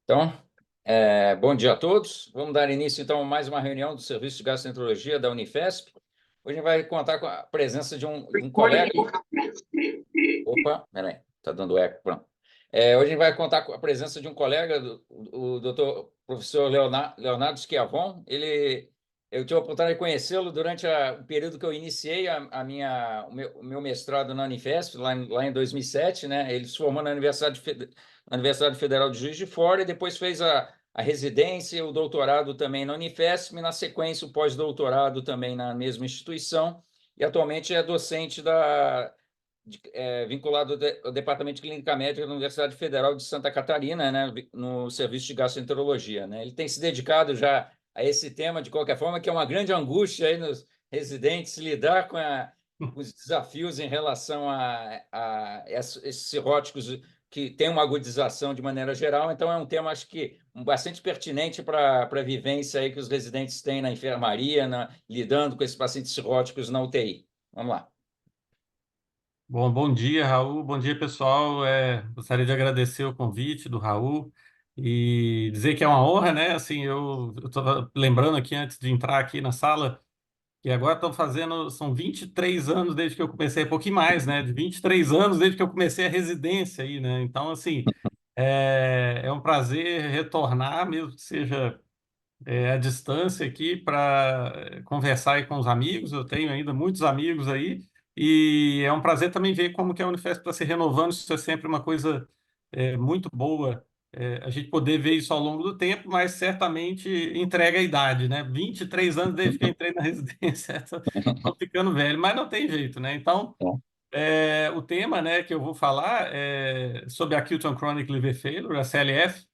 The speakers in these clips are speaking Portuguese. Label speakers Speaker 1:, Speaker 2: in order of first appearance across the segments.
Speaker 1: Então, bom dia a todos. Vamos dar início, então, a mais uma reunião do Serviço de Gastroenterologia da Unifesp. Hoje a gente vai contar com a presença de um colega... Opa, peraí, está dando eco, pronto. Hoje a gente vai contar com a presença de um colega, o doutor professor Leonardo Schiavon. Eu tive a oportunidade de conhecê-lo durante o período que eu iniciei o meu mestrado na Unifesp, lá em 2007, né? Ele se formou na Universidade Federal de Juiz de Fora e depois fez a residência, o doutorado também na Unifesp, e na sequência o pós-doutorado também na mesma instituição, e atualmente é docente vinculado ao Departamento de Clínica Médica da Universidade Federal de Santa Catarina, né, no Serviço de Gastroenterologia, né? Ele tem se dedicado já a esse tema, de qualquer forma, que é uma grande angústia aí nos residentes, lidar com os desafios em relação a esses cirróticos que têm uma agudização de maneira geral. Então, é um tema, acho que, bastante pertinente para a vivência aí que os residentes têm na enfermaria, lidando com esses pacientes cirróticos na UTI. Vamos lá.
Speaker 2: Bom dia, Raul. Bom dia, pessoal. Gostaria de agradecer o convite do Raul e dizer que é uma honra, né? Assim, eu estava lembrando aqui antes de entrar aqui na sala que agora são 23 anos desde que eu comecei, um pouquinho mais, né? De 23 anos desde que eu comecei a residência aí, né? Então, assim, é um prazer retornar, mesmo que seja à distância aqui, para conversar aí com os amigos. Eu tenho ainda muitos amigos aí e é um prazer também ver como que a Unifesp está se renovando. Isso é sempre uma coisa muito boa, a gente poder ver isso ao longo do tempo, mas certamente entrega a idade, né? 23 anos desde que eu entrei na residência, estou ficando velho, mas não tem jeito, né? Então, o tema, né, que eu vou falar é sobre Acute on Chronic Liver Failure, a CLF.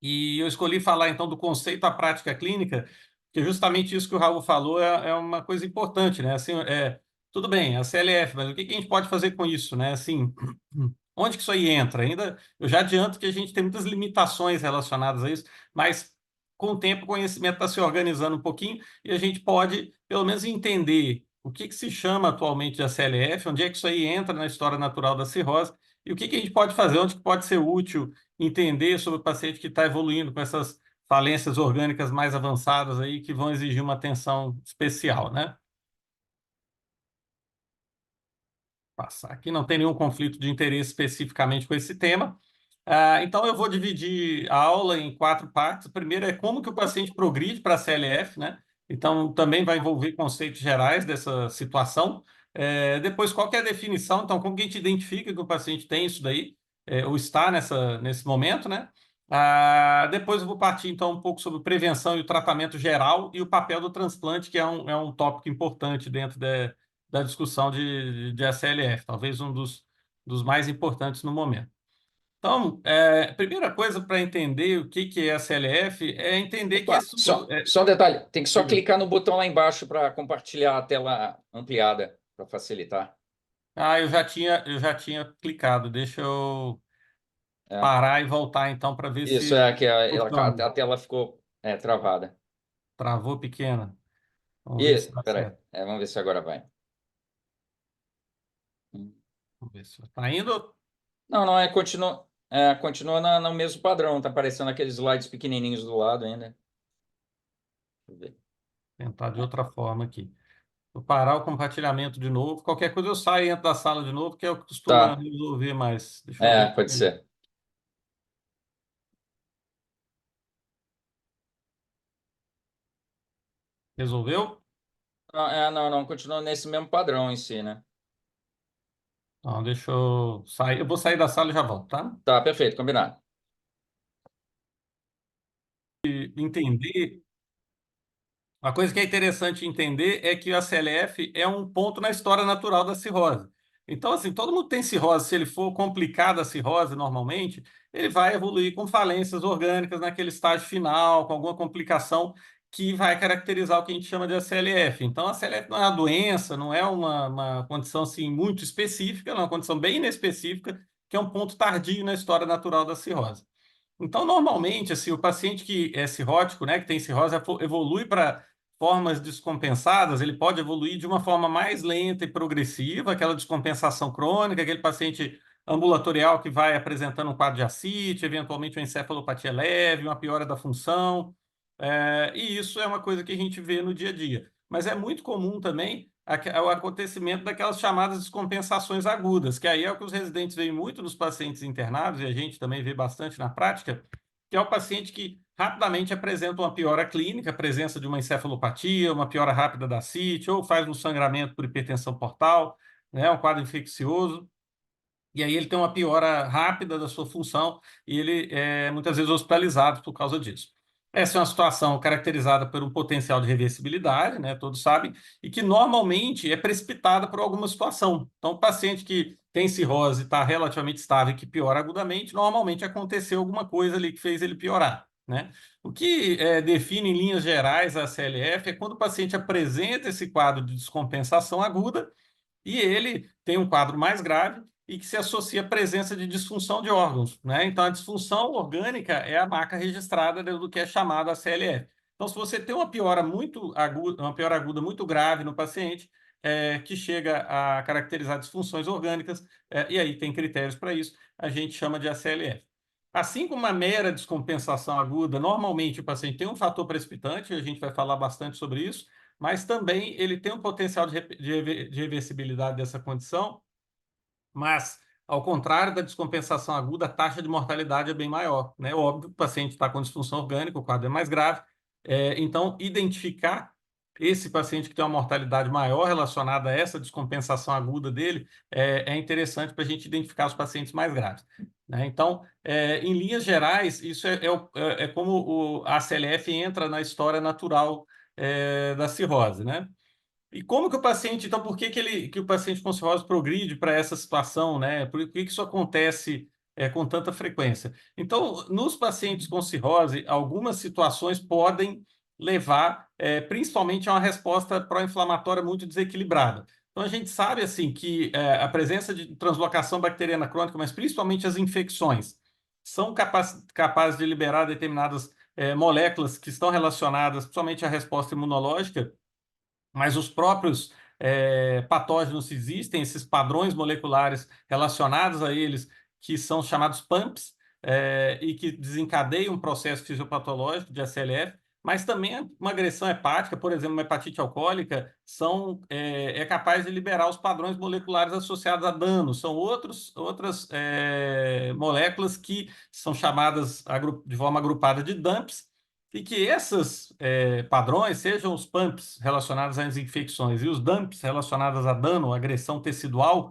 Speaker 2: E eu escolhi falar, então, do conceito à prática clínica, porque justamente isso que o Raul falou é uma coisa importante, né? Assim, tudo bem, a CLF, mas o que que a gente pode fazer com isso, né? Assim, onde que isso aí entra? Ainda, eu já adianto que a gente tem muitas limitações relacionadas a isso, mas com o tempo o conhecimento está se organizando um pouquinho e a gente pode, pelo menos, entender o que que se chama atualmente de ACLF, onde é que isso aí entra na história natural da cirrose e o que que a gente pode fazer, onde que pode ser útil entender sobre o paciente que está evoluindo com essas falências orgânicas mais avançadas aí que vão exigir uma atenção especial, né? Passar aqui, não tem nenhum conflito de interesse especificamente com esse tema. Então, eu vou dividir a aula em 4 partes. A primeira é como que o paciente progride para a CLF, né? Então, também vai envolver conceitos gerais dessa situação. Depois, qual que é a definição? Então, como que a gente identifica que o paciente tem isso daí, ou está nesse momento, né? Depois eu vou partir, então, um pouco sobre prevenção e o tratamento geral e o papel do transplante, que é um tópico importante dentro da discussão de ACLF, talvez um dos mais importantes no momento. Então, a primeira coisa para entender o que é a CLF é entender que
Speaker 1: Opa,
Speaker 2: isso...
Speaker 1: só um detalhe, tem que só
Speaker 2: Diga.
Speaker 1: clicar no botão lá embaixo para compartilhar a tela ampliada, para facilitar.
Speaker 2: Eu já tinha clicado. Deixa eu
Speaker 1: É.
Speaker 2: parar e voltar, então, para ver
Speaker 1: Isso
Speaker 2: se
Speaker 1: é que
Speaker 2: funciona.
Speaker 1: a tela ficou travada.
Speaker 2: Travou pequena. Vamos ver se
Speaker 1: E,
Speaker 2: dá
Speaker 1: peraí,
Speaker 2: certo.
Speaker 1: vamos ver se agora vai.
Speaker 2: Vamos ver se está indo.
Speaker 1: Não, não, continua no mesmo padrão, tá aparecendo aqueles slides pequenininhos do lado ainda. Deixa eu ver.
Speaker 2: Tentar de outra forma aqui. Vou parar o compartilhamento de novo. Qualquer coisa eu saio e entro da sala de novo, que é o que costuma
Speaker 1: Tá,
Speaker 2: resolver mais. Deixa eu ver.
Speaker 1: pode ser.
Speaker 2: Resolveu?
Speaker 1: Não, não, continua nesse mesmo padrão em si, né?
Speaker 2: Então, deixa eu sair. Eu vou sair da sala e já volto, tá?
Speaker 1: Tá, perfeito, combinado.
Speaker 2: Entender. Uma coisa que é interessante entender é que a CLF é um ponto na história natural da cirrose. Então, assim, todo mundo tem cirrose. Se ele for complicada a cirrose normalmente, ele vai evoluir com falências orgânicas naquele estágio final, com alguma complicação que vai caracterizar o que a gente chama de ACLF. Então, a CLF não é uma doença, não é uma condição assim, muito específica, é uma condição bem inespecífica, que é um ponto tardio na história natural da cirrose. Então, normalmente, assim, o paciente que é cirrótico, né, que tem cirrose, evolui para formas descompensadas, ele pode evoluir de uma forma mais lenta e progressiva, aquela descompensação crônica, aquele paciente ambulatorial que vai apresentando um quadro de ascite, eventualmente uma encefalopatia leve, uma piora da função, e isso é uma coisa que a gente vê no dia a dia. Mas é muito comum também o acontecimento daquelas chamadas descompensações agudas, que aí é o que os residentes veem muito nos pacientes internados, e a gente também vê bastante na prática, que é o paciente que rapidamente apresenta uma piora clínica, a presença de uma encefalopatia, uma piora rápida da ascite, ou faz um sangramento por hipertensão portal, né, um quadro infeccioso, e aí ele tem uma piora rápida da sua função e ele é muitas vezes hospitalizado por causa disso. Essa é uma situação caracterizada por um potencial de reversibilidade, né, todos sabem, e que normalmente é precipitada por alguma situação. Então, o paciente que tem cirrose, está relativamente estável e que piora agudamente, normalmente aconteceu alguma coisa ali que fez ele piorar, né? O que define em linhas gerais a CLF é quando o paciente apresenta esse quadro de descompensação aguda e ele tem um quadro mais grave e que se associa à presença de disfunção de órgãos, né? Então, a disfunção orgânica é a marca registrada do que é chamado a CLF. Então, se você tem uma piora muito aguda, uma piora aguda muito grave no paciente, que chega a caracterizar disfunções orgânicas, e aí tem critérios para isso, a gente chama de ACLF. Assim como uma mera descompensação aguda, normalmente o paciente tem um fator precipitante, e a gente vai falar bastante sobre isso, mas também ele tem um potencial de reversibilidade dessa condição, mas, ao contrário da descompensação aguda, a taxa de mortalidade é bem maior, né? Óbvio que o paciente está com disfunção orgânica, o quadro é mais grave, então, identificar esse paciente que tem uma mortalidade maior relacionada a essa descompensação aguda dele é interessante para a gente identificar os pacientes mais graves, né? Então, em linhas gerais, isso é como a CLF entra na história natural da cirrose, né? E como que o paciente, então, por que que o paciente com cirrose progride para essa situação, né? Por que que isso acontece com tanta frequência? Então, nos pacientes com cirrose, algumas situações podem levar, principalmente, a uma resposta pró-inflamatória muito desequilibrada. Então, a gente sabe, assim, que a presença de translocação bacteriana crônica, mas principalmente as infecções, são capazes de liberar determinadas moléculas que estão relacionadas, principalmente à resposta imunológica, mas os próprios patógenos existem, esses padrões moleculares relacionados a eles, que são chamados PAMPs, e que desencadeiam um processo fisiopatológico de ACLF, mas também uma agressão hepática, por exemplo, uma hepatite alcoólica, é capaz de liberar os padrões moleculares associados a dano. São outras moléculas que são chamadas de forma agrupada de DAMPs, e que esses padrões, sejam os PAMPs relacionados às infecções e os DAMPs relacionados a dano, agressão tecidual,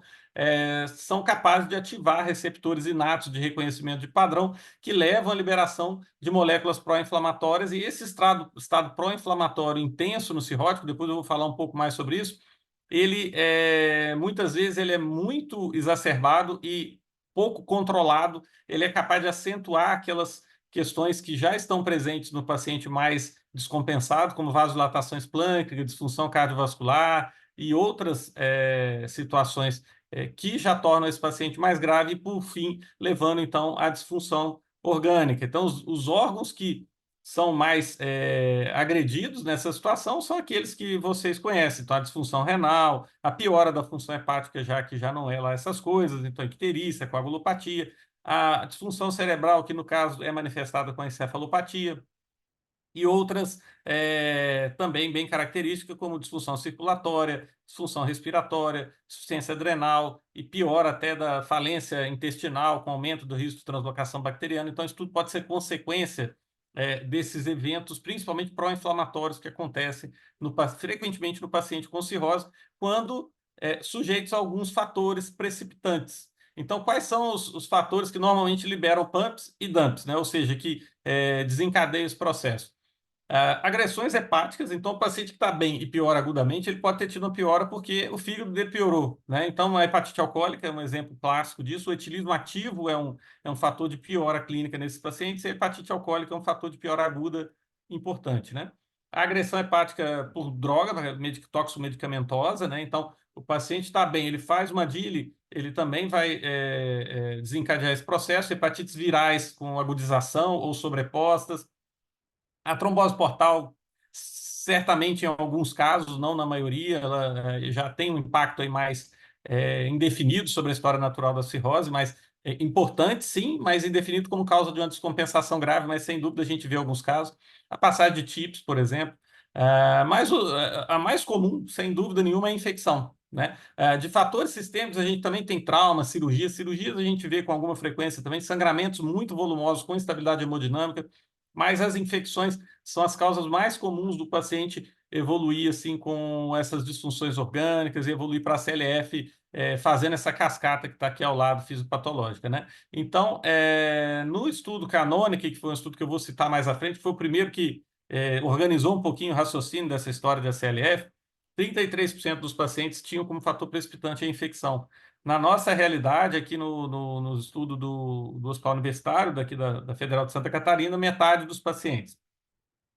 Speaker 2: são capazes de ativar receptores inatos de reconhecimento de padrão que levam à liberação de moléculas pró-inflamatórias, e esse estado pró-inflamatório intenso no cirrótico, depois eu vou falar um pouco mais sobre isso, ele muitas vezes ele é muito exacerbado e pouco controlado, ele é capaz de acentuar aquelas questões que já estão presentes no paciente mais descompensado, como vasodilatação esplâncnica, disfunção cardiovascular e outras situações que já tornam esse paciente mais grave e, por fim, levando, então, à disfunção orgânica. Então, os órgãos que são mais agredidos nessa situação são aqueles que vocês conhecem. Então, a disfunção renal, a piora da função hepática, já que já não é lá essas coisas, então, icterícia, coagulopatia, a disfunção cerebral, que no caso é manifestada com a encefalopatia, e outras também bem características, como disfunção circulatória, disfunção respiratória, insuficiência adrenal e pior até da falência intestinal, com aumento do risco de translocação bacteriana. Então, isso tudo pode ser consequência desses eventos, principalmente pró-inflamatórios, que acontecem frequentemente no paciente com cirrose, quando sujeitos a alguns fatores precipitantes. Então, quais são os fatores que normalmente liberam PAMPs e DAMPs, né? Ou seja, que desencadeiam esse processo? Agressões hepáticas, então o paciente que está bem e piora agudamente, ele pode ter tido uma piora porque o fígado dele piorou, né? Então, a hepatite alcoólica é um exemplo clássico disso. O etilismo ativo é um fator de piora clínica nesses pacientes, e a hepatite alcoólica é um fator de piora aguda importante, né? A agressão hepática por droga, toxomedicamentosa, né? Então, o paciente está bem, ele faz uma DILI, ele também vai desencadear esse processo. Hepatites virais com agudização ou sobrepostas. A trombose portal, certamente em alguns casos, não na maioria, ela já tem um impacto aí mais indefinido sobre a história natural da cirrose, mas importante, sim, mas indefinido como causa de uma descompensação grave, mas sem dúvida a gente vê alguns casos. A passagem de TIPS, por exemplo. Mas a mais comum, sem dúvida nenhuma, é a infecção, né? De fatores sistêmicos, a gente também tem trauma, cirurgias. Cirurgias a gente vê com alguma frequência também, sangramentos muito volumosos com instabilidade hemodinâmica, mas as infecções são as causas mais comuns do paciente evoluir assim com essas disfunções orgânicas e evoluir para a CLF, fazendo essa cascata que está aqui ao lado, fisiopatológica, né? Então, no estudo Canonic, que foi um estudo que eu vou citar mais à frente, foi o primeiro que organizou um pouquinho o raciocínio dessa história da CLF. 33% dos pacientes tinham como fator precipitante a infecção. Na nossa realidade, aqui no estudo do Hospital Universitário, daqui da Federal de Santa Catarina, metade dos pacientes.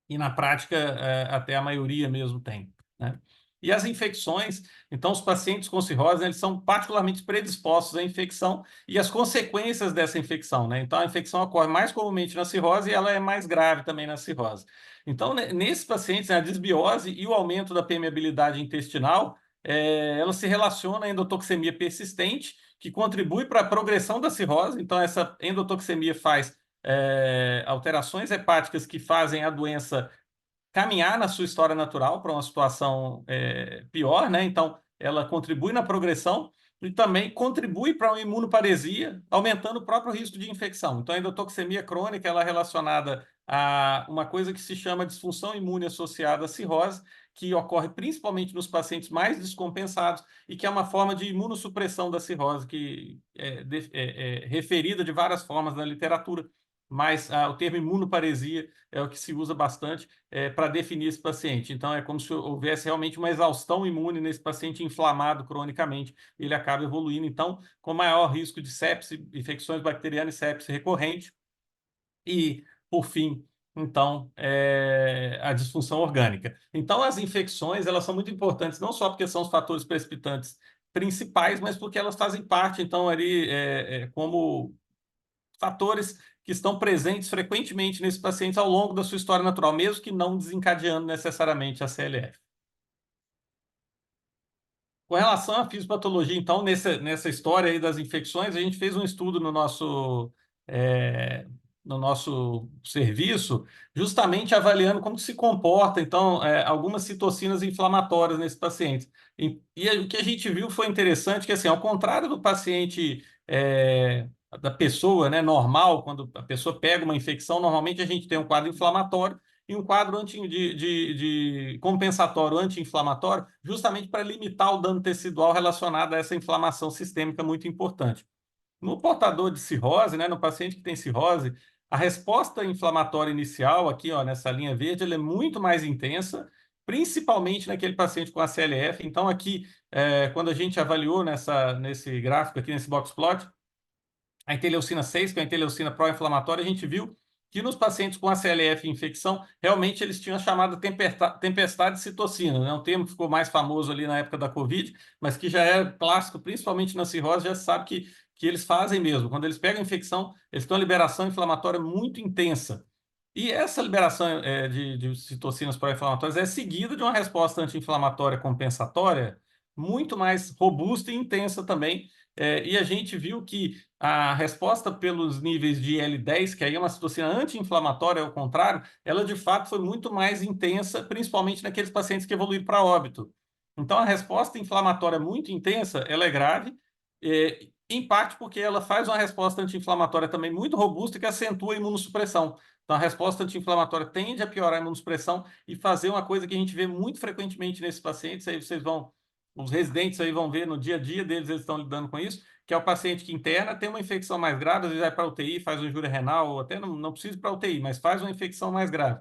Speaker 2: E na prática, até a maioria mesmo tem, né? E as infecções, então os pacientes com cirrose, né, eles são particularmente predispostos à infecção e às consequências dessa infecção, né? Então a infecção ocorre mais comumente na cirrose e ela é mais grave também na cirrose. Então, nesses pacientes, né, a desbiose e o aumento da permeabilidade intestinal, ela se relaciona à endotoxemia persistente, que contribui para a progressão da cirrose. Então essa endotoxemia faz alterações hepáticas que fazem a doença caminhar na sua história natural para uma situação pior, né? Então, ela contribui na progressão e também contribui para uma imunoparesia, aumentando o próprio risco de infecção. Então, a endotoxemia crônica ela é relacionada a uma coisa que se chama disfunção imune associada à cirrose, que ocorre principalmente nos pacientes mais descompensados e que é uma forma de imunossupressão da cirrose, que é referida de várias formas na literatura, mas o termo imunoparesia é o que se usa bastante para definir esse paciente. Então, é como se houvesse realmente uma exaustão imune nesse paciente inflamado cronicamente, ele acaba evoluindo, então, com maior risco de sepse, infecções bacterianas e sepse recorrente, e, por fim, então, a disfunção orgânica. Então, as infecções, elas são muito importantes, não só porque são os fatores precipitantes principais, mas porque elas fazem parte, então, ali, como fatores que estão presentes frequentemente nesses pacientes ao longo da sua história natural, mesmo que não desencadeando necessariamente a CLF. Com relação à fisiopatologia, então, nessa história aí das infecções, a gente fez um estudo no nosso serviço, justamente avaliando como se comporta, então, algumas citocinas inflamatórias nesses pacientes. E o que a gente viu foi interessante, que, assim, ao contrário do paciente, da pessoa, né, normal, quando a pessoa pega uma infecção, normalmente a gente tem um quadro inflamatório, e um quadro de compensatório anti-inflamatório, justamente para limitar o dano tecidual relacionado a essa inflamação sistêmica muito importante. No portador de cirrose, né, no paciente que tem cirrose, a resposta inflamatória inicial, aqui ó, nessa linha verde, ela é muito mais intensa, principalmente naquele paciente com a CLF. Então, aqui, quando a gente avaliou nesse gráfico aqui, nesse box plot, a interleucina 6, que é a interleucina pró-inflamatória, a gente viu que nos pacientes com ACLF e infecção, realmente eles tinham a chamada tempestade de citocina, né? Um termo que ficou mais famoso ali na época da Covid, mas que já é clássico, principalmente na cirrose, já se sabe que eles fazem mesmo. Quando eles pegam a infecção, eles têm uma liberação inflamatória muito intensa. E essa liberação de citocinas pró-inflamatórias é seguida de uma resposta anti-inflamatória compensatória muito mais robusta e intensa também. E a gente viu que a resposta pelos níveis de IL-10, que aí é uma citocina anti-inflamatória, ao contrário, ela de fato foi muito mais intensa, principalmente naqueles pacientes que evoluíram para óbito. Então, a resposta inflamatória muito intensa, ela é grave, em parte porque ela faz uma resposta anti-inflamatória também muito robusta que acentua a imunossupressão. Então, a resposta anti-inflamatória tende a piorar a imunossupressão e fazer uma coisa que a gente vê muito frequentemente nesses pacientes, aí os residentes aí vão ver no dia a dia deles, eles estão lidando com isso, que é o paciente que interna, tem uma infecção mais grave, às vezes vai para a UTI, faz uma injúria renal, ou até não precisa ir para a UTI, mas faz uma infecção mais grave.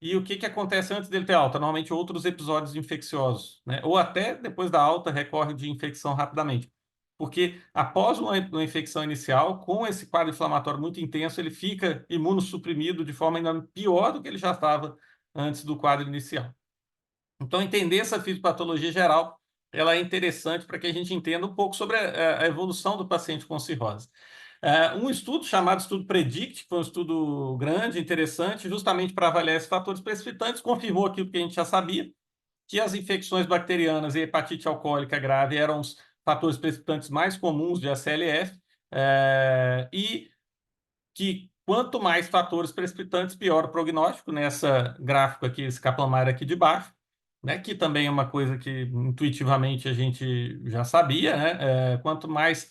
Speaker 2: E o que acontece antes dele ter alta? Normalmente outros episódios infecciosos, né? Ou até depois da alta recorre de infecção rapidamente. Porque após uma infecção inicial, com esse quadro inflamatório muito intenso, ele fica imunossuprimido de forma ainda pior do que ele já estava antes do quadro inicial. Então, entender essa fisiopatologia geral, ela é interessante para que a gente entenda um pouco sobre a evolução do paciente com cirrose. Um estudo chamado Estudo PREDICT, que foi um estudo grande, interessante, justamente para avaliar esses fatores precipitantes, confirmou aquilo que a gente já sabia, que as infecções bacterianas e hepatite alcoólica grave eram os fatores precipitantes mais comuns de ACLF, e que quanto mais fatores precipitantes, pior o prognóstico, nessa gráfico aqui, esse Kaplan-Meier aqui de baixo, né, que também é uma coisa que intuitivamente a gente já sabia, né, quanto mais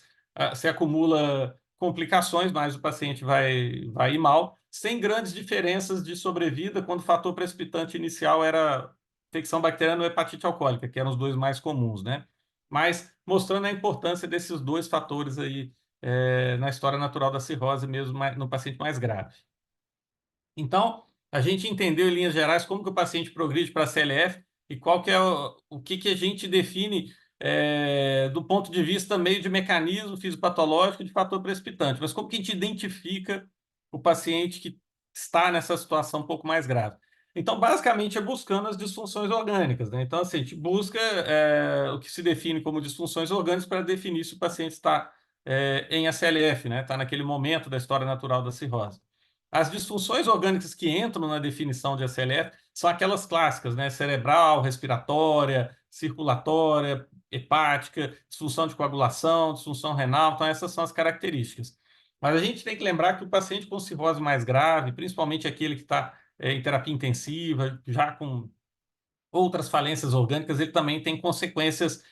Speaker 2: se acumula complicações, mais o paciente vai ir mal, sem grandes diferenças de sobrevida, quando o fator precipitante inicial era infecção bacteriana ou hepatite alcoólica, que eram os dois mais comuns, né? Mas mostrando a importância desses dois fatores aí na história natural da cirrose, mesmo no paciente mais grave. Então, a gente entendeu em linhas gerais como que o paciente progride para a CLF e qual que é o que a gente define do ponto de vista meio de mecanismo fisiopatológico de fator precipitante, mas como que a gente identifica o paciente que está nessa situação um pouco mais grave. Então, basicamente, é buscando as disfunções orgânicas, né? Então, assim, a gente busca o que se define como disfunções orgânicas para definir se o paciente está em ACLF, né? Está naquele momento da história natural da cirrose. As disfunções orgânicas que entram na definição de ACLF são aquelas clássicas, né? Cerebral, respiratória, circulatória, hepática, disfunção de coagulação, disfunção renal. Então, essas são as características. Mas a gente tem que lembrar que o paciente com cirrose mais grave, principalmente aquele que está em terapia intensiva, já com outras falências orgânicas, ele também tem consequências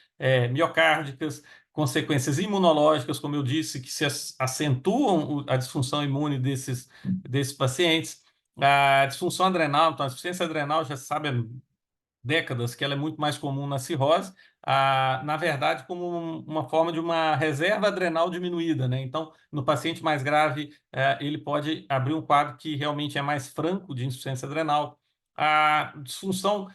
Speaker 2: miocárdicas, consequências imunológicas, como eu disse, que se acentuam a disfunção imune desses pacientes. A disfunção adrenal, então a insuficiência adrenal já se sabe há décadas que ela é muito mais comum na cirrose, na verdade, como uma forma de uma reserva adrenal diminuída, né? Então, no paciente mais grave, ele pode abrir um quadro que realmente é mais franco de insuficiência adrenal. A disfunção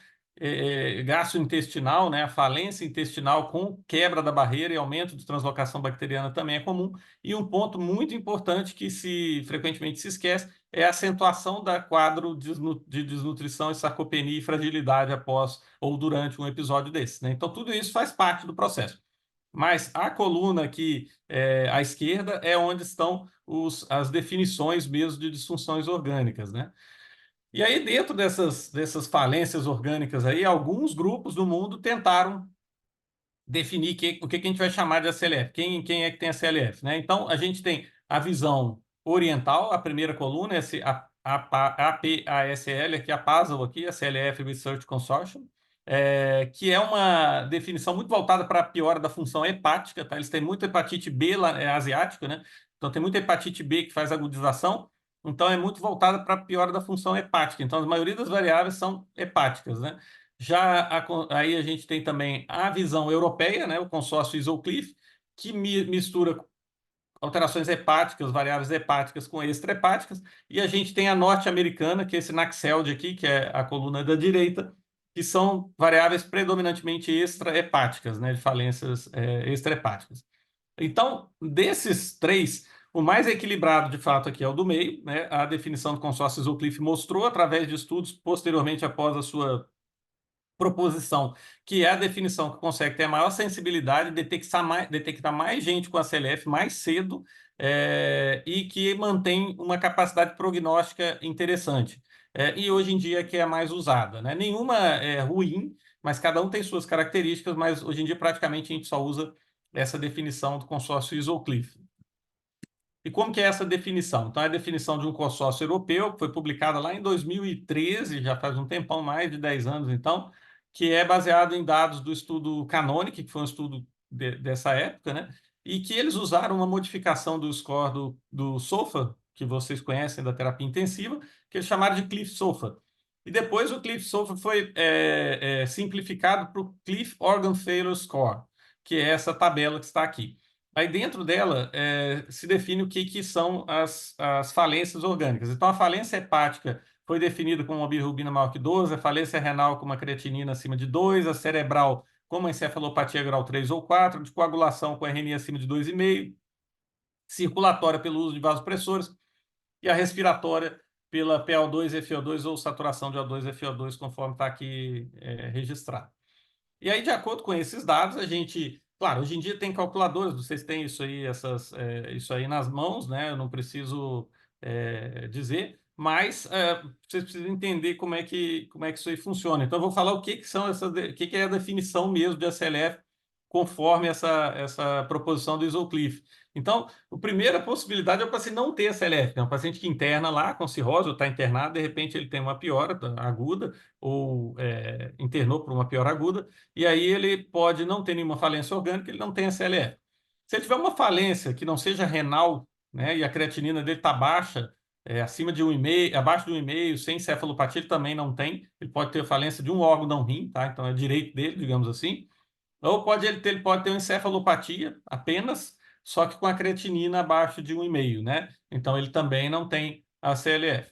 Speaker 2: gastrointestinal, né? A falência intestinal com quebra da barreira e aumento de translocação bacteriana também é comum. E um ponto muito importante que frequentemente se esquece é a acentuação da quadro de desnutrição, sarcopenia e fragilidade após ou durante um episódio desse, né? Então, tudo isso faz parte do processo. Mas a coluna aqui à esquerda é onde estão as definições mesmo de disfunções orgânicas, né? E aí, dentro dessas falências orgânicas aí, alguns grupos do mundo tentaram definir o que a gente vai chamar de ACLF, quem é que tem ACLF, né? Então, a gente tem a visão oriental, a primeira coluna, a APASL, aqui a PASL, aqui, a CLF Research Consortium, que é uma definição muito voltada para a piora da função hepática, tá? Eles têm muita hepatite B asiática, né? Então, tem muita hepatite B que faz agudização, então é muito voltada para a piora da função hepática. Então, a maioria das variáveis são hepáticas, né? Aí a gente tem também a visão europeia, né, o consórcio Isoclif, que mistura alterações hepáticas, variáveis hepáticas com extrahepáticas, e a gente tem a norte-americana, que é esse NACSELD aqui, que é a coluna da direita, que são variáveis predominantemente extrahepáticas, né, de falências extrahepáticas. Então, desses três, o mais equilibrado, de fato, aqui é o do meio, né? A definição do consórcio Isoclif mostrou, através de estudos posteriormente após a sua proposição, que é a definição que consegue ter a maior sensibilidade, detectar mais gente com a CLF mais cedo e que mantém uma capacidade prognóstica interessante. E hoje em dia que é a mais usada, né? Nenhuma é ruim, mas cada um tem suas características, mas hoje em dia praticamente a gente só usa essa definição do consórcio Isoclif. E como que é essa definição? Então, é a definição de um consórcio europeu, que foi publicada lá em 2013, já faz um tempão, mais de 10 anos, então, que é baseado em dados do estudo Canonic, que foi um estudo dessa época, né? E que eles usaram uma modificação do score do SOFA, que vocês conhecem da terapia intensiva, que eles chamaram de Cliff SOFA. E depois o Cliff SOFA foi simplificado para o Cliff Organ Failure Score, que é essa tabela que está aqui. Aí dentro dela se define o que são as falências orgânicas. Então, a falência hepática foi definida como uma bilirrubina maior que 12, a falência renal com uma creatinina acima de 2, a cerebral com uma encefalopatia grau 3 ou 4, de coagulação com RNI acima de 2,5, circulatória pelo uso de vasopressores e a respiratória pela PO2, FO2 ou saturação de O2, FO2, conforme está aqui registrado. E aí, de acordo com esses dados, a gente, claro, hoje em dia tem calculadoras, vocês têm isso aí, isso aí nas mãos, né? Eu não preciso dizer, mas vocês precisam entender como é que isso aí funciona. Então, eu vou falar o que é a definição mesmo de ACLF conforme essa proposição do Isoclif. Então, a primeira possibilidade é o paciente não ter a CLF, é um paciente que interna lá com cirrose, ou está internado, de repente ele tem uma piora aguda, ou internou por uma piora aguda, e aí ele pode não ter nenhuma falência orgânica, ele não tem a CLF. Se ele tiver uma falência que não seja renal, né, e a creatinina dele está baixa, acima de 1,5, abaixo de 1,5, sem encefalopatia, ele também não tem, ele pode ter falência de um órgão não rim, tá? Então é direito dele, digamos assim. Ou ele pode ter uma encefalopatia apenas, só que com a creatinina abaixo de 1,5, né? Então ele também não tem a CLF.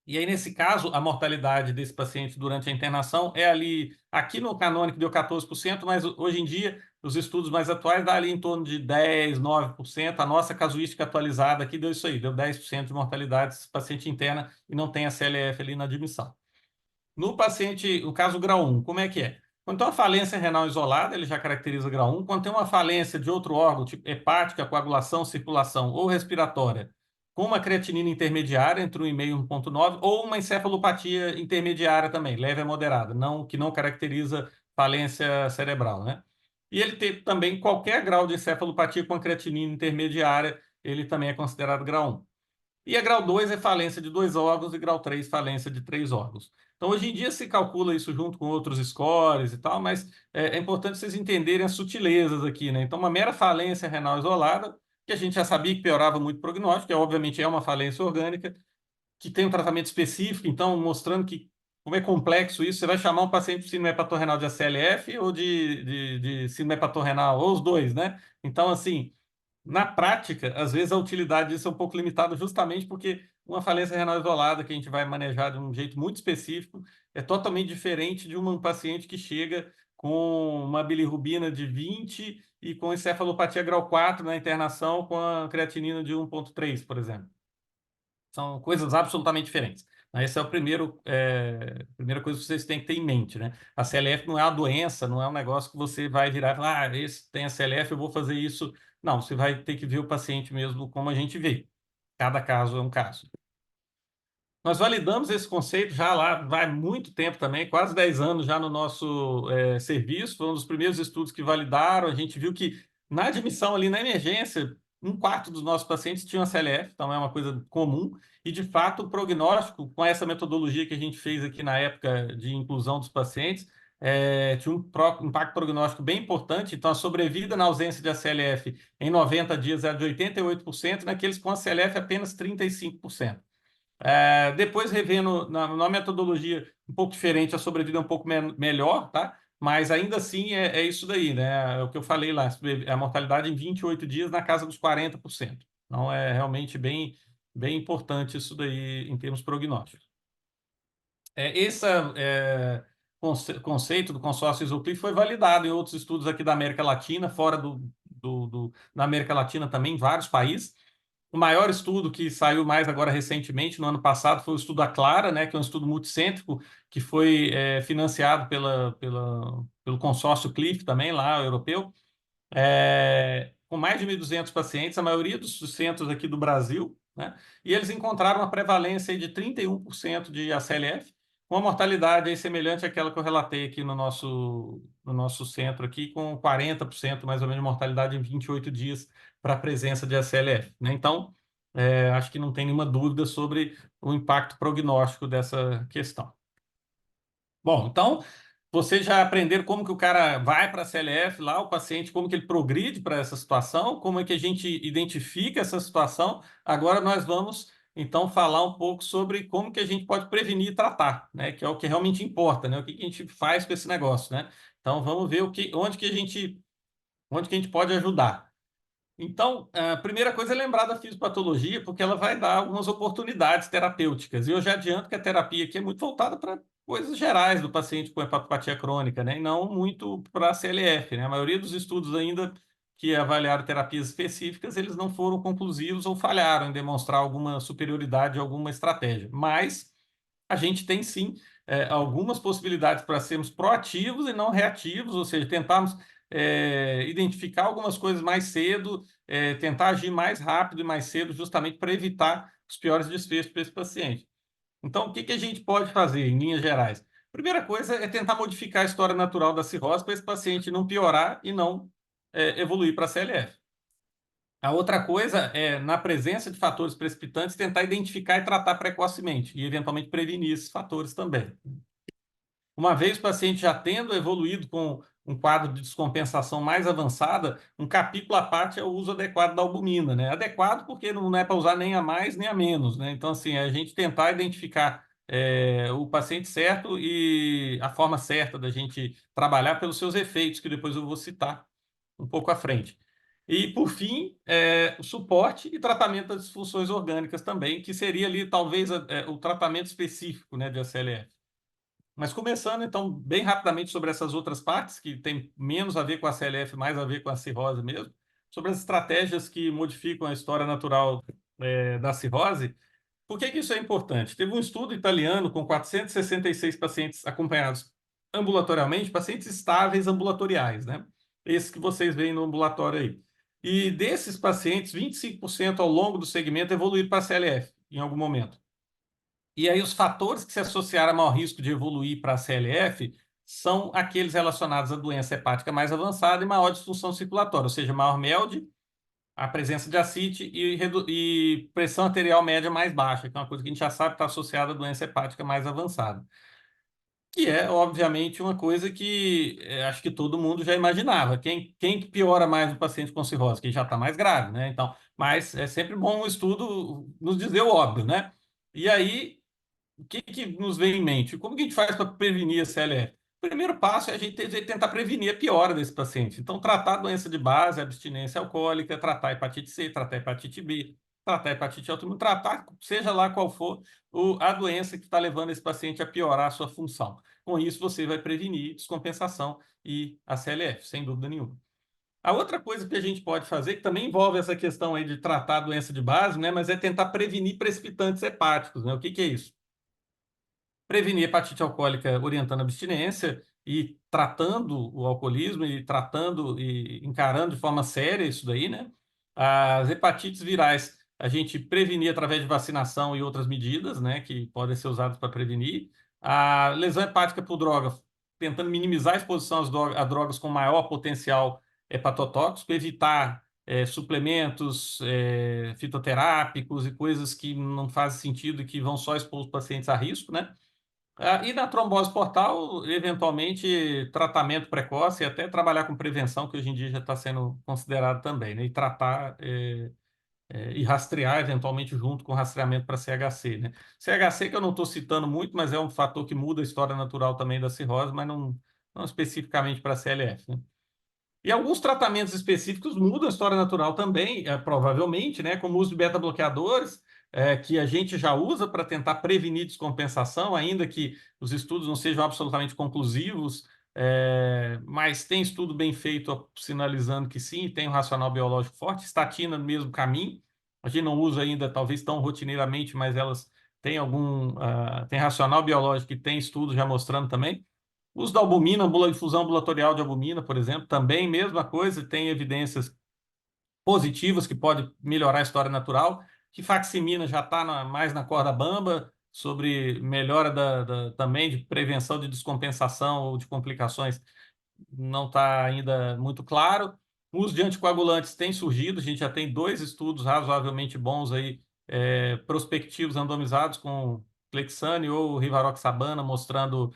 Speaker 2: E aí, nesse caso, a mortalidade desse paciente durante a internação é ali, aqui no canônico deu 14%, mas hoje em dia, os estudos mais atuais dá ali em torno de 10, 9%. A nossa casuística atualizada aqui deu isso aí, deu 10% de mortalidade se o paciente interna e não tem a CLF ali na admissão. No paciente, o caso grau 1, como é que é? Quando tem uma falência renal isolada, ele já caracteriza grau 1. Quando tem uma falência de outro órgão, tipo hepática, coagulação, circulação ou respiratória, com uma creatinina intermediária entre 1,5 e 1,9, ou uma encefalopatia intermediária também, leve a moderada, que não caracteriza falência cerebral, né? E ele tem também qualquer grau de encefalopatia com a creatinina intermediária, ele também é considerado grau 1. E a grau 2 é falência de 2 órgãos e grau 3 falência de 3 órgãos. Então, hoje em dia se calcula isso junto com outros scores e tal, mas é importante vocês entenderem as sutilezas aqui, né? Então, uma mera falência renal isolada, que a gente já sabia que piorava muito o prognóstico, que obviamente é uma falência orgânica, que tem um tratamento específico, então, mostrando que como é complexo isso, você vai chamar um paciente de síndrome hepatorenal de ACLF ou de síndrome hepatorenal, ou os dois, né? Então, assim, na prática, às vezes a utilidade disso é um pouco limitada justamente porque uma falência renal isolada que a gente vai manejar de um jeito muito específico é totalmente diferente de um paciente que chega com uma bilirrubina de 20 e com encefalopatia grau 4 na internação com a creatinina de 1,3, por exemplo. São coisas absolutamente diferentes. Essa é o primeira coisa que vocês têm que ter em mente, né? A CLF não é uma doença, não é um negócio que você vai virar e falar, esse tem a CLF, eu vou fazer isso. Não, você vai ter que ver o paciente mesmo como a gente vê. Cada caso é um caso. Nós validamos esse conceito já lá, vai muito tempo também, quase 10 anos já no nosso serviço. Foi um dos primeiros estudos que validaram. A gente viu que na admissão ali na emergência, um quarto dos nossos pacientes tinham a CLF, então é uma coisa comum. E, de fato, o prognóstico, com essa metodologia que a gente fez aqui na época de inclusão dos pacientes, tinha um impacto prognóstico bem importante. Então, a sobrevida na ausência de ACLF em 90 dias era de 88%, naqueles com ACLF apenas 35%. Depois, revendo na metodologia um pouco diferente, a sobrevida é um pouco melhor, tá? Mas ainda assim é isso daí, né? É o que eu falei lá, a mortalidade em 28 dias na casa dos 40%. Então é realmente bem, bem importante isso daí em termos prognósticos. Esse conceito do consórcio Isoclif foi validado em outros estudos aqui da América Latina, fora da América Latina também, em vários países. O maior estudo que saiu mais agora recentemente, no ano passado, foi o estudo Aclara, né, que é um estudo multicêntrico que foi financiado pelo consórcio CLIF também, lá, europeu, com mais de 1.200 pacientes, a maioria dos centros aqui do Brasil, né, e eles encontraram uma prevalência aí de 31% de ACLF, com uma mortalidade aí semelhante àquela que eu relatei aqui no nosso centro, aqui, com 40% mais ou menos de mortalidade em 28 dias para a presença de ACLF, né? Então, acho que não tem nenhuma dúvida sobre o impacto prognóstico dessa questão. Bom, então, vocês já aprenderam como que o cara vai para a CLF lá, o paciente, como que ele progride para essa situação, como é que a gente identifica essa situação. Agora nós vamos, então, falar um pouco sobre como que a gente pode prevenir e tratar, né? Que é o que realmente importa, né? O que que a gente faz com esse negócio, né? Então, vamos ver onde que a gente pode ajudar. Então, a primeira coisa é lembrar da fisiopatologia, porque ela vai dar algumas oportunidades terapêuticas. E eu já adianto que a terapia aqui é muito voltada para coisas gerais do paciente com hepatopatia crônica, né? E não muito para a CLF, né? A maioria dos estudos ainda que avaliaram terapias específicas, eles não foram conclusivos ou falharam em demonstrar alguma superioridade de alguma estratégia. Mas a gente tem sim algumas possibilidades para sermos proativos e não reativos, ou seja, tentarmos identificar algumas coisas mais cedo, tentar agir mais rápido e mais cedo, justamente para evitar os piores desfechos para esse paciente. Então, o que que a gente pode fazer, em linhas gerais? Primeira coisa é tentar modificar a história natural da cirrose para esse paciente não piorar e não evoluir para a CLF. A outra coisa é, na presença de fatores precipitantes, tentar identificar e tratar precocemente e, eventualmente, prevenir esses fatores também. Uma vez o paciente já tendo evoluído com um quadro de descompensação mais avançada, um capítulo à parte é o uso adequado da albumina, né? Adequado porque não é para usar nem a mais nem a menos, né? Então, assim, a gente tentar identificar o paciente certo e a forma certa da gente trabalhar pelos seus efeitos, que depois eu vou citar um pouco à frente. E, por fim, o suporte e tratamento das disfunções orgânicas também, que seria ali, talvez, o tratamento específico, né, de ACLF. Mas começando, então, bem rapidamente sobre essas outras partes, que tem menos a ver com a CLF, mais a ver com a cirrose mesmo, sobre as estratégias que modificam a história natural da cirrose. Por que que isso é importante? Teve um estudo italiano com 466 pacientes acompanhados ambulatorialmente, pacientes estáveis ambulatoriais, né? Esses que vocês veem no ambulatório aí. E desses pacientes, 25% ao longo do segmento evoluíram para a CLF em algum momento. E aí os fatores que se associaram a maior risco de evoluir para a CLF são aqueles relacionados à doença hepática mais avançada e maior disfunção circulatória, ou seja, maior MELD, a presença de ascite e pressão arterial média mais baixa, que é uma coisa que a gente já sabe está associada à doença hepática mais avançada. Que é, obviamente, uma coisa que acho que todo mundo já imaginava. Quem que piora mais no paciente com cirrose? Quem já está mais grave, né? Então, mas é sempre bom o estudo nos dizer o óbvio, né? E aí, o que que nos vem em mente? Como que a gente faz para prevenir a CLF? O primeiro passo é a gente tentar prevenir a piora desse paciente. Então, tratar a doença de base, a abstinência alcoólica, tratar a hepatite C, tratar a hepatite B, tratar a hepatite autoimune, tratar, seja lá qual for a doença que está levando esse paciente a piorar a sua função. Com isso, você vai prevenir descompensação e a CLF, sem dúvida nenhuma. A outra coisa que a gente pode fazer, que também envolve essa questão aí de tratar a doença de base, né, mas é tentar prevenir precipitantes hepáticos, né? O que que é isso? Prevenir hepatite alcoólica orientando a abstinência e tratando o alcoolismo e tratando e encarando de forma séria isso daí, né? As hepatites virais, a gente prevenir através de vacinação e outras medidas, né, que podem ser usadas para prevenir. A lesão hepática por droga, tentando minimizar a exposição a drogas com maior potencial hepatotóxico, evitar suplementos fitoterápicos e coisas que não fazem sentido e que vão só expor os pacientes a risco, né? E na trombose portal, eventualmente, tratamento precoce e até trabalhar com prevenção, que hoje em dia já está sendo considerado também, né? E tratar e rastrear, eventualmente, junto com rastreamento para CHC, né? CHC que eu não estou citando muito, mas é um fator que muda a história natural também da cirrose, mas não especificamente para CLF, né? E alguns tratamentos específicos mudam a história natural também, provavelmente, né? Como o uso de beta-bloqueadores, que a gente já usa para tentar prevenir descompensação, ainda que os estudos não sejam absolutamente conclusivos, mas tem estudo bem feito sinalizando que sim, tem um racional biológico forte, estatina no mesmo caminho. A gente não usa ainda, talvez tão rotineiramente, mas elas têm tem racional biológico e tem estudos já mostrando também. O uso da albumina, infusão ambulatorial de albumina, por exemplo, também mesma coisa, tem evidências positivas que pode melhorar a história natural. Rifaximina já está mais na corda bamba, sobre melhora também de prevenção de descompensação ou de complicações, não está ainda muito claro. O uso de anticoagulantes tem surgido, a gente já tem 2 estudos razoavelmente bons aí, prospectivos randomizados com Clexane ou Rivaroxabana, mostrando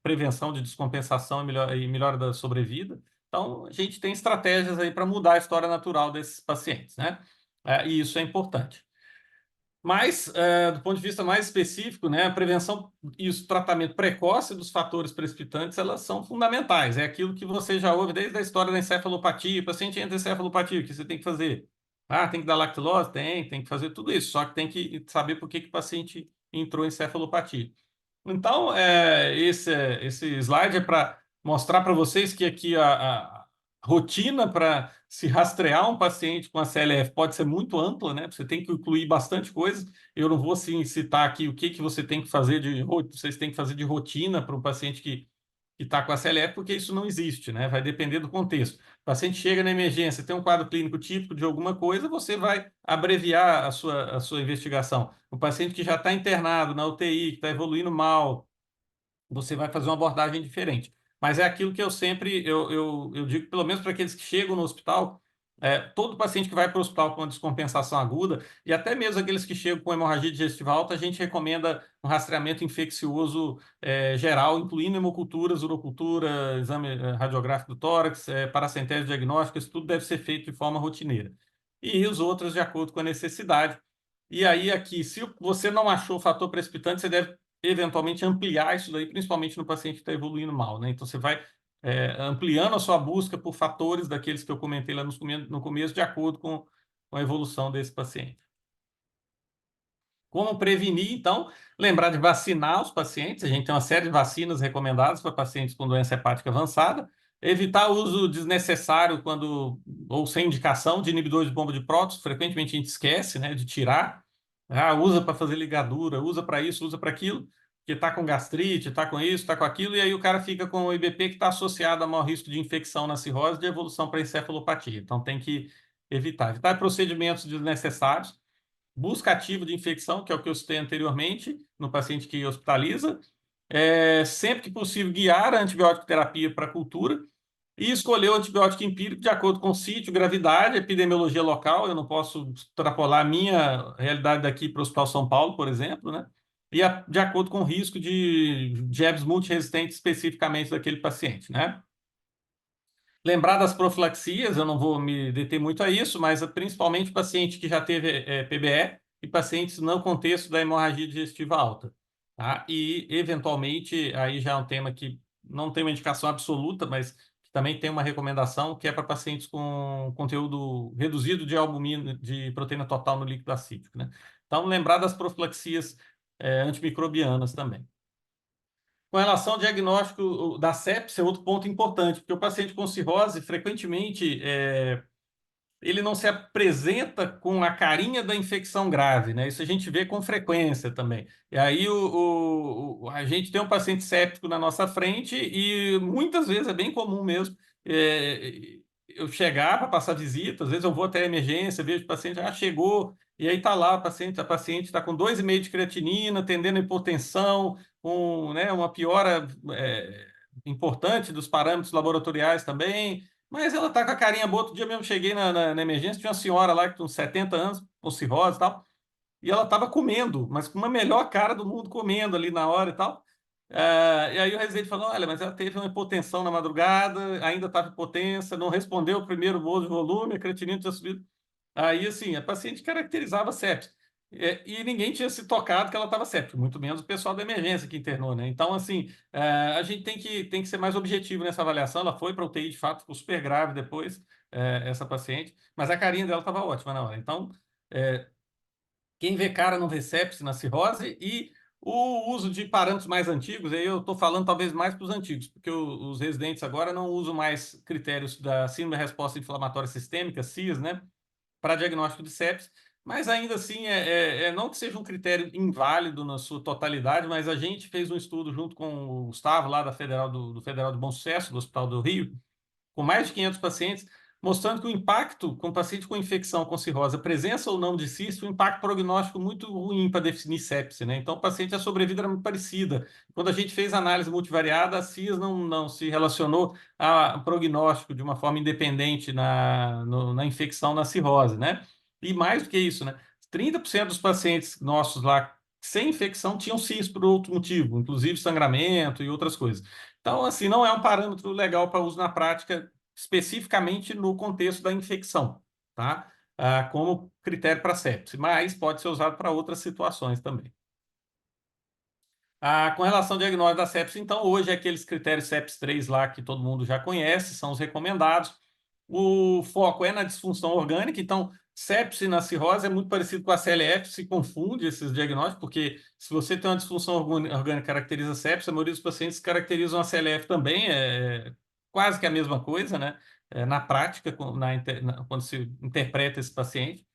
Speaker 2: prevenção de descompensação e melhora da sobrevida. Então, a gente tem estratégias aí para mudar a história natural desses pacientes, né? E isso é importante. Mas, do ponto de vista mais específico, né, a prevenção e o tratamento precoce dos fatores precipitantes, elas são fundamentais. É aquilo que você já ouve desde a história da encefalopatia. O paciente entra em encefalopatia, o que você tem que fazer? Tem que dar lactilose? Tem que fazer tudo isso. Só que tem que saber por que o paciente entrou em encefalopatia. Então, esse slide é para mostrar para vocês que aqui a rotina para se rastrear um paciente com a CLF pode ser muito ampla, né? Você tem que incluir bastante coisa. Eu não vou assim, citar aqui o que você tem que fazer vocês têm que fazer de rotina para um paciente que está com a CLF, porque isso não existe, né? Vai depender do contexto. O paciente chega na emergência, tem um quadro clínico típico de alguma coisa, você vai abreviar a sua investigação. O paciente que já está internado na UTI, que está evoluindo mal, você vai fazer uma abordagem diferente. Mas é aquilo que eu sempre eu digo, pelo menos para aqueles que chegam no hospital, todo paciente que vai para o hospital com uma descompensação aguda, e até mesmo aqueles que chegam com hemorragia digestiva alta, a gente recomenda um rastreamento infeccioso geral, incluindo hemoculturas, urocultura, exame radiográfico do tórax, paracentese diagnóstica, isso tudo deve ser feito de forma rotineira. E os outros de acordo com a necessidade. E aí, aqui, se você não achou o fator precipitante, você deve eventualmente ampliar isso daí, principalmente no paciente que está evoluindo mal, né? Então, você vai ampliando a sua busca por fatores daqueles que eu comentei lá no começo, de acordo com a evolução desse paciente. Como prevenir, então? Lembrar de vacinar os pacientes. A gente tem uma série de vacinas recomendadas para pacientes com doença hepática avançada. Evitar o uso desnecessário ou sem indicação de inibidores de bomba de prótons. Frequentemente a gente esquece, né, de tirar. Usa para fazer ligadura, usa para isso, usa para aquilo, que está com gastrite, está com isso, está com aquilo, e aí o cara fica com o IBP que está associado a maior risco de infecção na cirrose, de evolução para encefalopatia. Então tem que evitar. Evitar procedimentos desnecessários. Busca ativa de infecção, que é o que eu citei anteriormente, no paciente que hospitaliza. Sempre que possível, guiar a antibiótico terapia para a cultura e escolher o antibiótico empírico de acordo com o sítio, gravidade, epidemiologia local. Eu não posso extrapolar a minha realidade daqui para o Hospital São Paulo, por exemplo, né? E de acordo com o risco de jabs multiresistentes especificamente daquele paciente, né? Lembrar das profilaxias, eu não vou me deter muito a isso, mas principalmente paciente que já teve PBE e pacientes no contexto da hemorragia digestiva alta. Tá? E, eventualmente, aí já é um tema que não tem uma indicação absoluta, mas que também tem uma recomendação, que é para pacientes com conteúdo reduzido de albumina, de proteína total no líquido acítico. Né? Então, lembrar das profilaxias antimicrobianas também. Com relação ao diagnóstico da sepse, é outro ponto importante, porque o paciente com cirrose, frequentemente, ele não se apresenta com a carinha da infecção grave, né? Isso a gente vê com frequência também. E aí a gente tem um paciente séptico na nossa frente e muitas vezes é bem comum mesmo eu chegar para passar visita, às vezes eu vou até a emergência, vejo o paciente, chegou, e aí está lá a paciente está com 2,5 de creatinina, tendendo a hipotensão, com, né, uma piora importante dos parâmetros laboratoriais também, mas ela tá com a carinha boa. Outro dia mesmo cheguei na emergência, tinha uma senhora lá que tem uns 70 anos, com cirrose e tal, e ela tava comendo, mas com uma melhor cara do mundo comendo ali na hora e tal. E aí o residente falou, olha, mas ela teve uma hipotensão na madrugada, ainda estava hipotensa, não respondeu o primeiro voo de volume, a creatinina tinha subido. Aí, assim, a paciente caracterizava sepsis. E ninguém tinha se tocado que ela estava séptica, muito menos o pessoal da emergência que internou, né? Então, assim, a gente tem que ser mais objetivo nessa avaliação. Ela foi para a UTI, de fato, ficou super grave depois, essa paciente, mas a carinha dela estava ótima na hora. Então, quem vê cara não vê sepse na cirrose e o uso de parâmetros mais antigos, aí eu estou falando talvez mais para os antigos, porque os residentes agora não usam mais critérios da Síndrome de Resposta Inflamatória Sistêmica, CIS, né? Para diagnóstico de sepsis, mas ainda assim, não que seja um critério inválido na sua totalidade, mas a gente fez um estudo junto com o Gustavo, lá da Federal do Federal de Bom Sucesso, do Hospital do Rio, com mais de 500 pacientes, mostrando que o impacto com paciente com infecção com cirrose, a presença ou não de cisto, um impacto prognóstico muito ruim para definir sepse, né? Então, o paciente, a sobrevida era muito parecida. Quando a gente fez análise multivariada, a CIS não se relacionou a prognóstico de uma forma independente na infecção na cirrose, né? E mais do que isso, né? 30% dos pacientes nossos lá sem infecção tinham cisto por outro motivo, inclusive sangramento e outras coisas. Então, assim, não é um parâmetro legal para uso na prática, especificamente no contexto da infecção, tá? Como critério para sepse, mas pode ser usado para outras situações também. Com relação ao diagnóstico da sepse, então, hoje aqueles critérios SEPS 3 lá que todo mundo já conhece, são os recomendados. O foco é na disfunção orgânica, então, sepse na cirrose é muito parecido com a CLF, se confunde esses diagnósticos, porque se você tem uma disfunção orgânica que caracteriza sepse, a maioria dos pacientes caracterizam a CLF também, quase que a mesma coisa, né? Na prática, quando se interpreta esse paciente.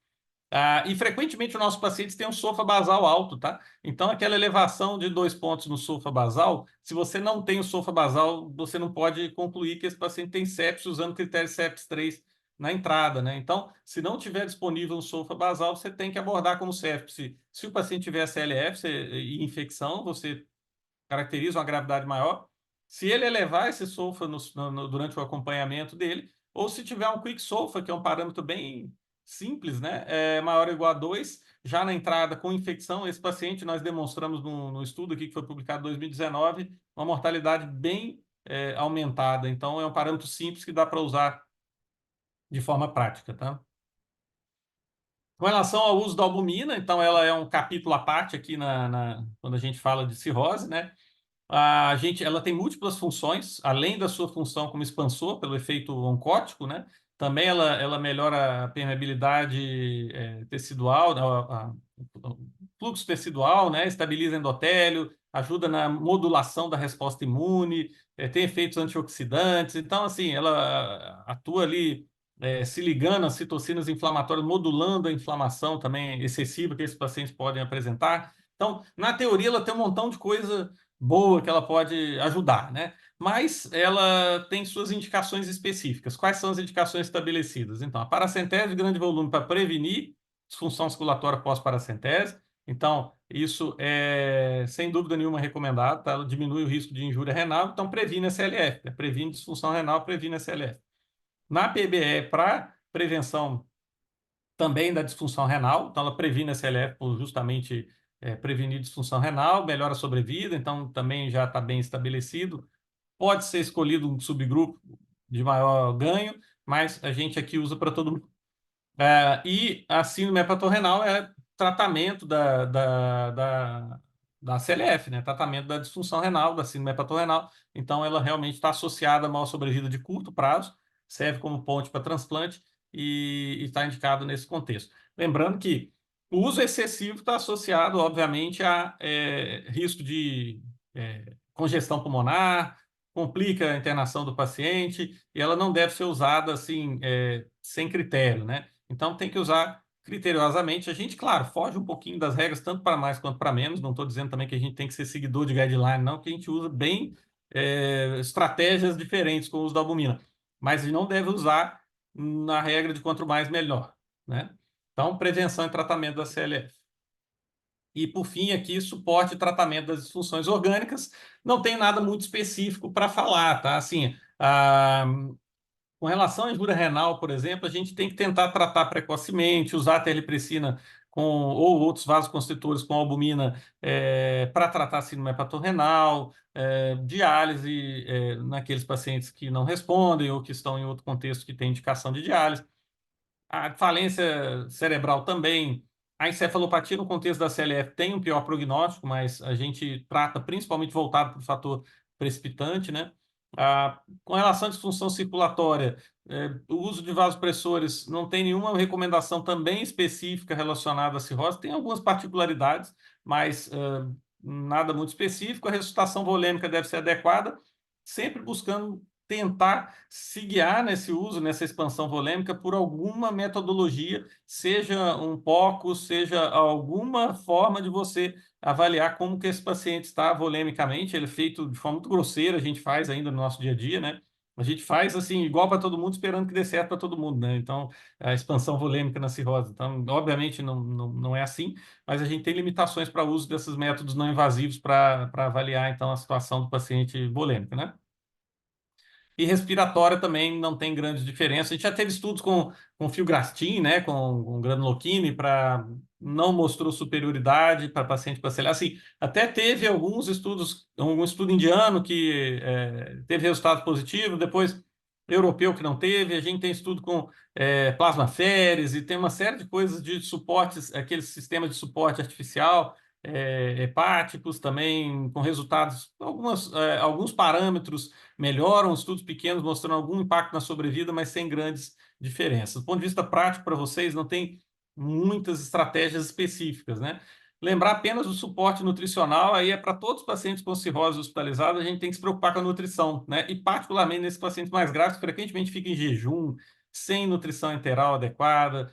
Speaker 2: E frequentemente os nossos pacientes têm um sofá basal alto, tá? Então, aquela elevação de 2 pontos no sofá basal, se você não tem o sofá basal, você não pode concluir que esse paciente tem sepsis usando o critério SEPS 3 na entrada, né? Então, se não tiver disponível um sofá basal, você tem que abordar como sepsis. Se o paciente tiver CLF e infecção, você caracterizam uma gravidade maior, se ele elevar esse sulfa durante o acompanhamento dele, ou se tiver um quick sulfa, que é um parâmetro bem simples, né, maior ou igual a 2, já na entrada com infecção, esse paciente nós demonstramos no estudo aqui que foi publicado em 2019, uma mortalidade bem aumentada. Então, é um parâmetro simples que dá para usar de forma prática, tá? Com relação ao uso da albumina, então ela é um capítulo à parte aqui quando a gente fala de cirrose, né? Ela tem múltiplas funções, além da sua função como expansor, pelo efeito oncótico, né? Também ela melhora a permeabilidade tecidual, o fluxo tecidual, né? Estabiliza endotélio, ajuda na modulação da resposta imune, tem efeitos antioxidantes. Então, assim, ela atua ali se ligando às citocinas inflamatórias, modulando a inflamação também excessiva que esses pacientes podem apresentar. Então, na teoria, ela tem um montão de coisa boa que ela pode ajudar, né? Mas ela tem suas indicações específicas. Quais são as indicações estabelecidas? Então, a paracentese de grande volume para prevenir disfunção circulatória pós-paracentese. Então, isso é, sem dúvida nenhuma, recomendado, tá? Ela diminui o risco de injúria renal, então previne a CLF, né? Previne disfunção renal, previne a CLF. Na PBE, para prevenção também da disfunção renal, então ela previne a CLF por justamente prevenir disfunção renal, melhora a sobrevida, então também já está bem estabelecido. Pode ser escolhido um subgrupo de maior ganho, mas a gente aqui usa para todo mundo. E a síndrome hepatorenal é tratamento da CLF, né? Tratamento da disfunção renal, da síndrome hepatorenal. Então, ela realmente está associada a maior sobrevida de curto prazo, serve como ponte para transplante e está indicado nesse contexto. Lembrando que o uso excessivo está associado, obviamente, a risco de congestão pulmonar, complica a internação do paciente e ela não deve ser usada assim, sem critério, né? Então tem que usar criteriosamente. A gente, claro, foge um pouquinho das regras, tanto para mais quanto para menos. Não estou dizendo também que a gente tem que ser seguidor de guideline, não, que a gente usa bem estratégias diferentes com o uso da albumina. Mas a gente não deve usar na regra de quanto mais melhor, né? Então, prevenção e tratamento da CLF. E, por fim, aqui, suporte e tratamento das disfunções orgânicas. Não tem nada muito específico para falar, tá? Assim, com relação à injúria renal, por exemplo, a gente tem que tentar tratar precocemente, usar a terlipressina ou outros vasoconstritores com albumina para tratar a síndrome hepatorenal, diálise naqueles pacientes que não respondem ou que estão em outro contexto que tem indicação de diálise. A falência cerebral também. A encefalopatia no contexto da CLF tem um pior prognóstico, mas a gente trata principalmente voltado para o fator precipitante, né? Com relação à disfunção circulatória, o uso de vasopressores não tem nenhuma recomendação também específica relacionada à cirrose, tem algumas particularidades, mas nada muito específico. A ressuscitação volêmica deve ser adequada, sempre buscando tentar se guiar nesse uso, nessa expansão volêmica, por alguma metodologia, seja um POCO, seja alguma forma de você avaliar como que esse paciente está volemicamente. Ele é feito de forma muito grosseira, a gente faz ainda no nosso dia a dia, né? A gente faz assim, igual para todo mundo, esperando que dê certo para todo mundo, né? Então, a expansão volêmica na cirrose. Então, obviamente, não é assim, mas a gente tem limitações para o uso desses métodos não invasivos para avaliar, então, a situação do paciente volêmico, né? E respiratória também não tem grandes diferenças. A gente já teve estudos com filgrastim, né, com granuloquine, para não mostrou superioridade para paciente com ACLF. Assim, até teve alguns estudos, um estudo indiano que teve resultado positivo, depois europeu que não teve. A gente tem estudo com plasmaféres e tem uma série de coisas de suportes, aqueles sistemas de suporte artificial, hepáticos também, com resultados, alguns parâmetros melhoram, estudos pequenos mostrando algum impacto na sobrevida, mas sem grandes diferenças. Do ponto de vista prático para vocês, não tem muitas estratégias específicas, né? Lembrar apenas do suporte nutricional, aí é para todos os pacientes com cirrose hospitalizados, a gente tem que se preocupar com a nutrição, né? E particularmente nesses pacientes mais graves, que frequentemente ficam em jejum, sem nutrição enteral adequada,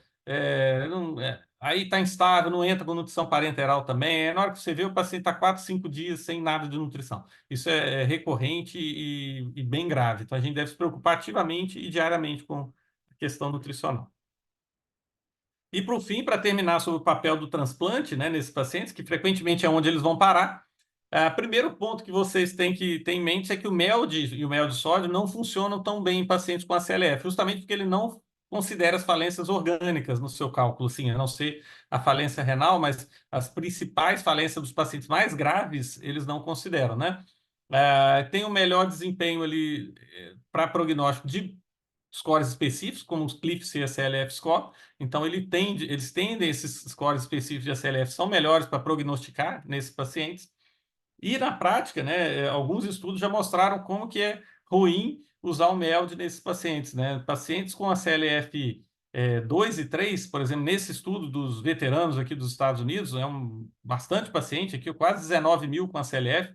Speaker 2: aí está instável, não entra com nutrição parenteral também. Na hora que você vê, o paciente está 4, 5 dias sem nada de nutrição. Isso é recorrente e bem grave. Então, a gente deve se preocupar ativamente e diariamente com a questão nutricional. E, por fim, para terminar sobre o papel do transplante, né, nesses pacientes, que frequentemente é onde eles vão parar, Primeiro ponto que vocês têm que ter em mente é que o MELD e o mel de sódio não funcionam tão bem em pacientes com ACLF, justamente porque ele não considera as falências orgânicas no seu cálculo, assim, a não ser a falência renal, mas as principais falências dos pacientes mais graves, eles não consideram, né? Tem um melhor desempenho ali para prognóstico de scores específicos, como os CLIFS e a CLF score. Então, eles tendem, esses scores específicos de ACLF são melhores para prognosticar nesses pacientes. E na prática, né, alguns estudos já mostraram como que é ruim usar o MELD nesses pacientes, né? Pacientes com a CLF 2 e 3, por exemplo, nesse estudo dos veteranos aqui dos Estados Unidos, bastante paciente aqui, quase 19 mil com a CLF,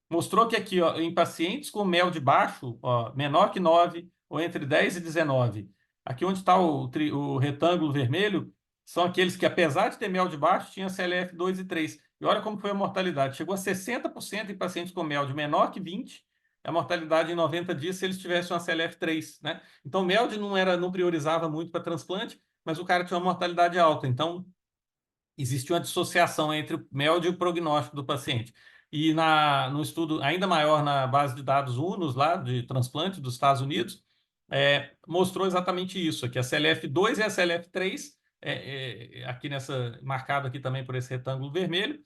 Speaker 2: mostrou que aqui, ó, em pacientes com MELD baixo, ó, menor que 9 ou entre 10 e 19, aqui onde está o retângulo vermelho, são aqueles que, apesar de ter MELD baixo, tinham CLF 2 e 3. E olha como foi a mortalidade. Chegou a 60% em pacientes com MELD menor que 20, a mortalidade em 90 dias se eles tivessem uma CLF 3, né? Então, o MELD não priorizava muito para transplante, mas o cara tinha uma mortalidade alta. Então, existe uma dissociação entre o MELD e o prognóstico do paciente. E no estudo ainda maior na base de dados UNOS, lá de transplante dos Estados Unidos, mostrou exatamente isso, que a CLF2 e a CLF3, aqui marcado aqui também por esse retângulo vermelho,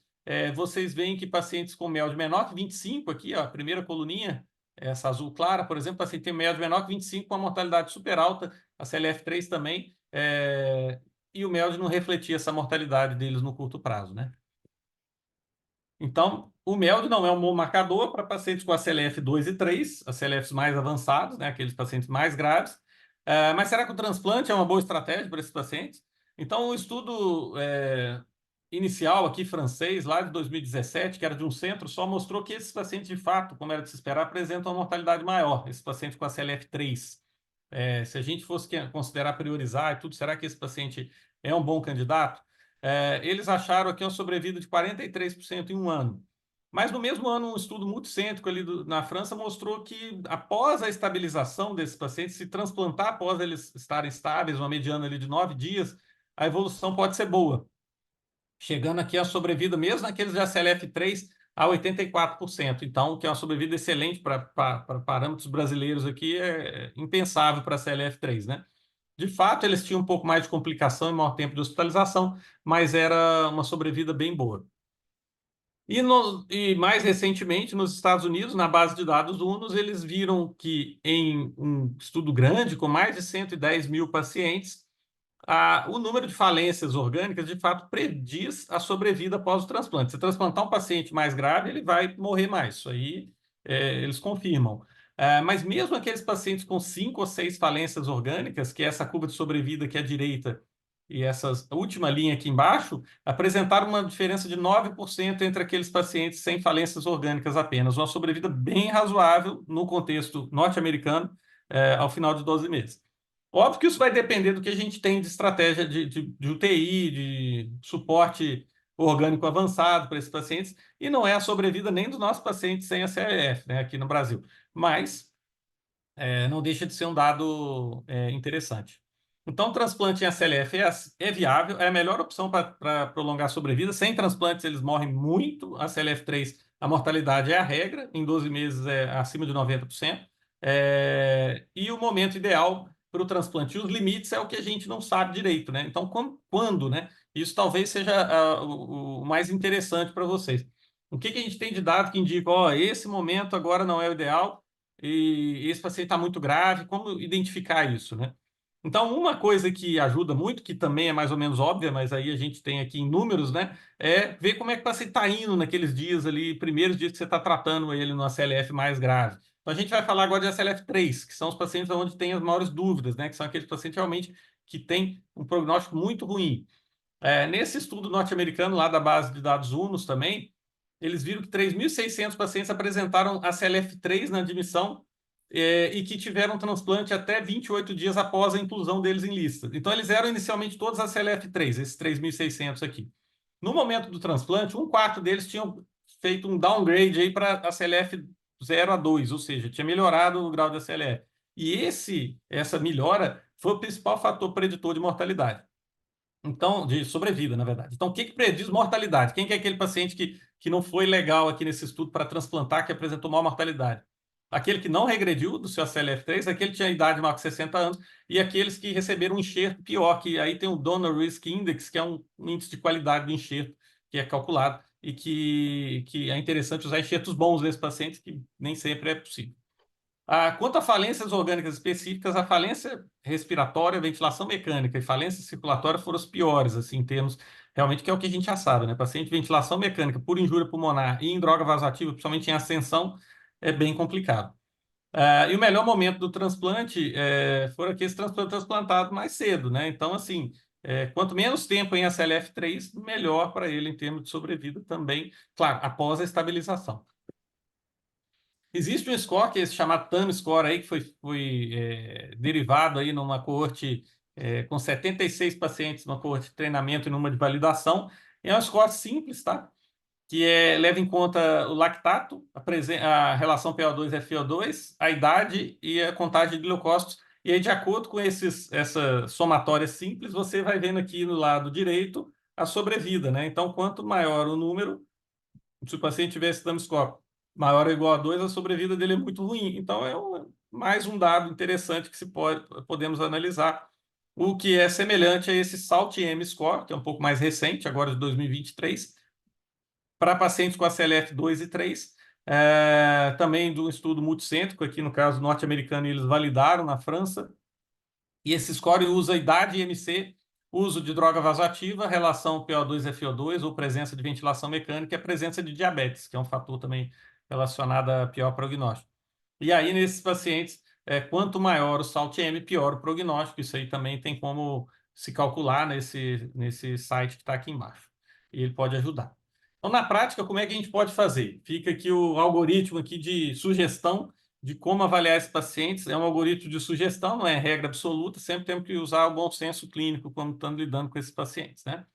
Speaker 2: vocês veem que pacientes com MELD menor que 25, aqui, ó, a primeira coluninha, essa azul clara, por exemplo, paciente tem MELD menor que 25 com a mortalidade super alta, a CLF3 também, e o MELD não refletia essa mortalidade deles no curto prazo, né? Então, o MELD não é um bom marcador para pacientes com a CLF 2 e 3, as CLFs mais avançados, né, aqueles pacientes mais graves. Mas será que o transplante é uma boa estratégia para esses pacientes? Então, o estudo inicial aqui, francês, lá de 2017, que era de um centro, só mostrou que esses pacientes, de fato, como era de se esperar, apresentam uma mortalidade maior, esses pacientes com a CLF 3. Se a gente fosse considerar priorizar e tudo, será que esse paciente é um bom candidato? Eles acharam aqui uma sobrevida de 43% em um ano. Mas no mesmo ano, um estudo multicêntrico ali na França mostrou que após a estabilização desses pacientes, se transplantar após eles estarem estáveis, uma mediana ali de 9 dias, a evolução pode ser boa, chegando aqui a sobrevida, mesmo naqueles de ACLF3, a 84%. Então, que é uma sobrevida excelente para parâmetros brasileiros aqui, é impensável para a CLF3, né? De fato, eles tinham um pouco mais de complicação e maior tempo de hospitalização, mas era uma sobrevida bem boa. E mais recentemente, nos Estados Unidos, na base de dados UNOS, eles viram que em um estudo grande, com mais de 110 mil pacientes, o número de falências orgânicas, de fato, prediz a sobrevida após o transplante. Se transplantar um paciente mais grave, ele vai morrer mais. Isso aí eles confirmam. Mas mesmo aqueles pacientes com 5 ou 6 falências orgânicas, que é essa curva de sobrevida aqui à direita e essa última linha aqui embaixo, apresentaram uma diferença de 9% entre aqueles pacientes sem falências orgânicas apenas. Uma sobrevida bem razoável no contexto norte-americano, ao final de 12 meses. Óbvio que isso vai depender do que a gente tem de estratégia de UTI, de suporte orgânico avançado para esses pacientes, e não é a sobrevida nem dos nossos pacientes sem a CLF, né, aqui no Brasil. Mas não deixa de ser um dado interessante. Então, o transplante em ACLF é viável, é a melhor opção para prolongar a sobrevida. Sem transplantes, eles morrem muito. A CLF3, a mortalidade é a regra, em 12 meses é acima de 90%. E o momento ideal para o transplante. E os limites é o que a gente não sabe direito, né? Então, quando, né? Isso talvez seja o mais interessante para vocês. O que a gente tem de dado que indica, ó, esse momento agora não é o ideal e esse paciente está muito grave, como identificar isso, né? Então, uma coisa que ajuda muito, que também é mais ou menos óbvia, mas aí a gente tem aqui em números, né? É ver como é que o paciente está indo naqueles dias ali, primeiros dias que você está tratando ele numa CLF mais grave. Então, a gente vai falar agora de ACLF3, que são os pacientes onde tem as maiores dúvidas, né? Que são aqueles pacientes realmente que têm um prognóstico muito ruim. Nesse estudo norte-americano, lá da base de dados UNOS também, eles viram que 3.600 pacientes apresentaram a CLF3 na admissão e que tiveram transplante até 28 dias após a inclusão deles em lista. Então, eles eram inicialmente todos a CLF3, esses 3.600 aqui. No momento do transplante, um quarto deles tinham feito um downgrade aí para a CLF 0 a 2, ou seja, tinha melhorado o grau da CLF. E essa melhora foi o principal fator preditor de mortalidade. Então, de sobrevida, na verdade. Então, o que prediz mortalidade? Quem que é aquele paciente que que não foi legal aqui nesse estudo para transplantar, que apresentou maior mortalidade. Aquele que não regrediu do seu ACLF3, aquele que tinha idade maior que 60 anos, e aqueles que receberam um enxerto pior, que aí tem o Donor Risk Index, que é um índice de qualidade do enxerto, que é calculado, e que é interessante usar enxertos bons nesses pacientes, que nem sempre é possível. Quanto a falências orgânicas específicas, a falência respiratória, ventilação mecânica e falência circulatória foram os piores, assim, em termos, realmente, que é o que a gente já sabe, né? Paciente de ventilação mecânica por injúria pulmonar e em droga vasoativa, principalmente em ascensão, é bem complicado. E o melhor momento do transplante foram aqueles transplantados mais cedo, né? Então, assim, quanto menos tempo em ACLF3, melhor para ele em termos de sobrevida também, claro, após a estabilização. Existe um score que é chamado TAM score aí, que foi derivado aí numa coorte com 76 pacientes, numa coorte de treinamento e numa de validação. É um score simples, tá? Que leva em conta o lactato, a relação PO2-FiO2, a idade e a contagem de leucócitos. E aí, de acordo com essa somatória simples, você vai vendo aqui no lado direito a sobrevida, né? Então, quanto maior o número, se o paciente tivesse TAM score maior ou igual a 2, a sobrevida dele é muito ruim. Então, mais um dado interessante que podemos analisar. O que é semelhante a esse SALT-M score, que é um pouco mais recente, agora de 2023, para pacientes com ACLF 2 e 3, também do estudo multicêntrico, aqui no caso norte-americano, eles validaram na França, e esse score usa idade IMC, uso de droga vasoativa, relação PO2-FiO2 ou presença de ventilação mecânica e a presença de diabetes, que é um fator também relacionado a pior prognóstico. E aí, nesses pacientes, quanto maior o SALT-M, pior o prognóstico. Isso aí também tem como se calcular nesse site que está aqui embaixo. E ele pode ajudar. Então, na prática, como é que a gente pode fazer? Fica aqui o algoritmo aqui de sugestão de como avaliar esses pacientes. É um algoritmo de sugestão, não é regra absoluta. Sempre temos que usar o bom senso clínico quando estamos lidando com esses pacientes, né?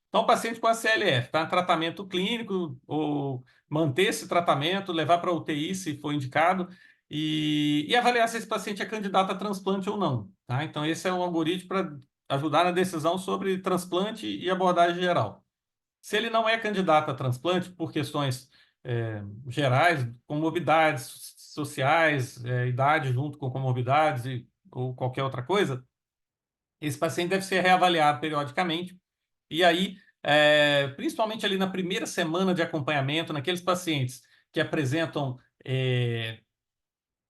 Speaker 2: Então, o paciente com ACLF está em tratamento clínico, ou manter esse tratamento, levar para UTI se for indicado, e avaliar se esse paciente é candidato a transplante ou não. Tá? Então, esse é um algoritmo para ajudar na decisão sobre transplante e abordagem geral. Se ele não é candidato a transplante por questões gerais, comorbidades sociais, idade junto com comorbidades ou qualquer outra coisa, esse paciente deve ser reavaliado periodicamente. E aí, principalmente ali na primeira semana de acompanhamento, naqueles pacientes que apresentam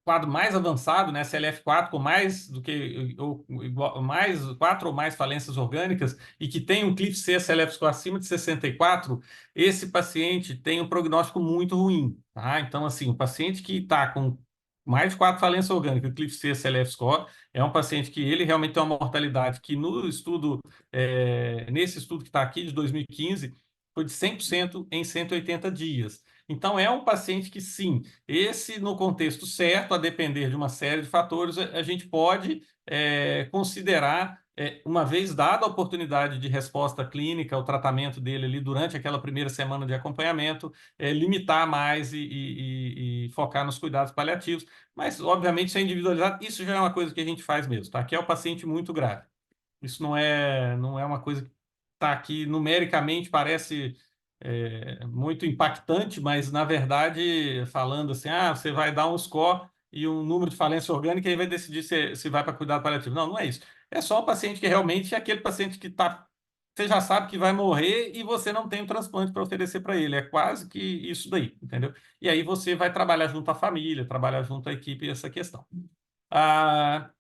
Speaker 2: quadro mais avançado, né, CLF4 com mais do que ou igual, mais 4 ou mais falências orgânicas e que tem um CLIF-C CLF score acima de 64, esse paciente tem um prognóstico muito ruim, tá? Então, assim, o paciente que está com mais de 4 falências orgânicas, CLIF-C CLF score, é um paciente que ele realmente tem uma mortalidade que no estudo, nesse estudo que está aqui de 2015, foi de 100% em 180 dias. Então, é um paciente que, sim, esse, no contexto certo, a depender de uma série de fatores, a gente pode considerar, uma vez dada a oportunidade de resposta clínica, o tratamento dele ali durante aquela primeira semana de acompanhamento, limitar mais e focar nos cuidados paliativos. Mas, obviamente, isso é individualizado. Isso já é uma coisa que a gente faz mesmo, tá? Aqui é o paciente muito grave. Isso não é uma coisa que está aqui numericamente, parece muito impactante, mas na verdade, falando assim, você vai dar um score e um número de falência orgânica e vai decidir se vai para cuidado paliativo. Não, não é isso. É só o paciente que realmente é aquele paciente que você já sabe que vai morrer e você não tem um transplante para oferecer para ele. É quase que isso daí, entendeu? E aí você vai trabalhar junto à família, trabalhar junto à equipe essa questão.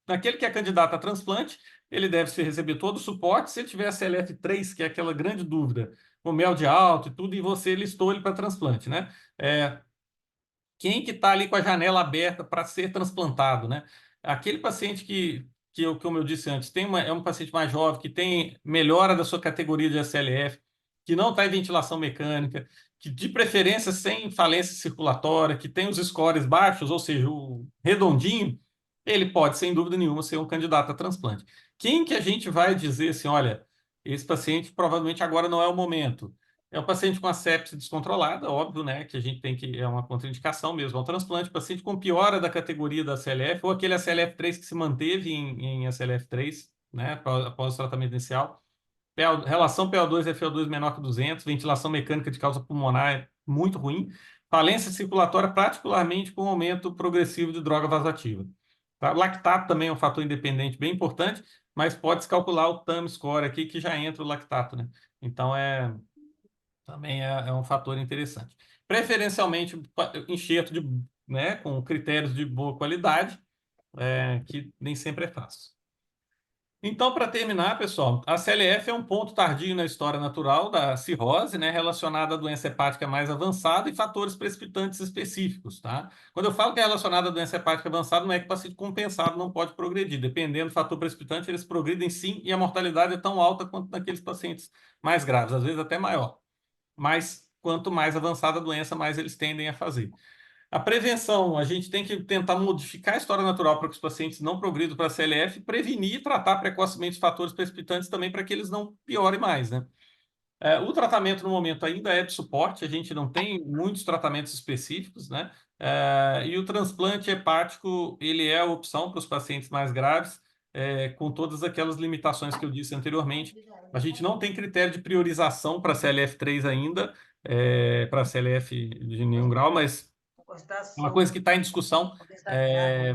Speaker 2: Naquele que é candidato a transplante, ele deve receber todo o suporte. Se ele tiver a CLF3, que é aquela grande dúvida, o mel de alto e tudo, e você listou ele para transplante, né? Quem que está ali com a janela aberta para ser transplantado, né? Aquele paciente como eu disse antes, é um paciente mais jovem, que tem melhora da sua categoria de ACLF, que não está em ventilação mecânica, que de preferência sem falência circulatória, que tem os scores baixos, ou seja, o redondinho, ele pode, sem dúvida nenhuma, ser um candidato a transplante. Quem que a gente vai dizer assim, olha, esse paciente provavelmente agora não é o momento? É um paciente com a sepse descontrolada, óbvio, né, que a gente tem que, é uma contraindicação mesmo ao transplante, paciente com piora da categoria da CLF, ou aquele ACLF3 que se manteve em ACLF3, né, após o tratamento inicial. relação PO2-FO2 menor que 200, ventilação mecânica de causa pulmonar é muito ruim, falência circulatória, particularmente com aumento progressivo de droga vasoativa. Tá? Lactato também é um fator independente bem importante, mas pode-se calcular o TAM score aqui, que já entra o lactato, né? Então, também é um fator interessante. Preferencialmente, enxerto né, com critérios de boa qualidade, que nem sempre é fácil. Então, para terminar, pessoal, a CLF é um ponto tardio na história natural da cirrose, né, relacionada à doença hepática mais avançada e fatores precipitantes específicos, tá? Quando eu falo que é relacionada à doença hepática avançada, não é que o paciente compensado não pode progredir. Dependendo do fator precipitante, eles progridem sim, e a mortalidade é tão alta quanto naqueles pacientes mais graves, às vezes até maior. Mas quanto mais avançada a doença, mais eles tendem a fazer. A prevenção, a gente tem que tentar modificar a história natural para que os pacientes não progridam para a CLF, prevenir e tratar precocemente os fatores precipitantes também para que eles não piorem mais, né? O tratamento no momento ainda é de suporte, a gente não tem muitos tratamentos específicos, né? E o transplante hepático, ele é a opção para os pacientes mais graves, com todas aquelas limitações que eu disse anteriormente. A gente não tem critério de priorização para CLF3 ainda, para CLF de nenhum grau, mas é uma coisa que está em discussão,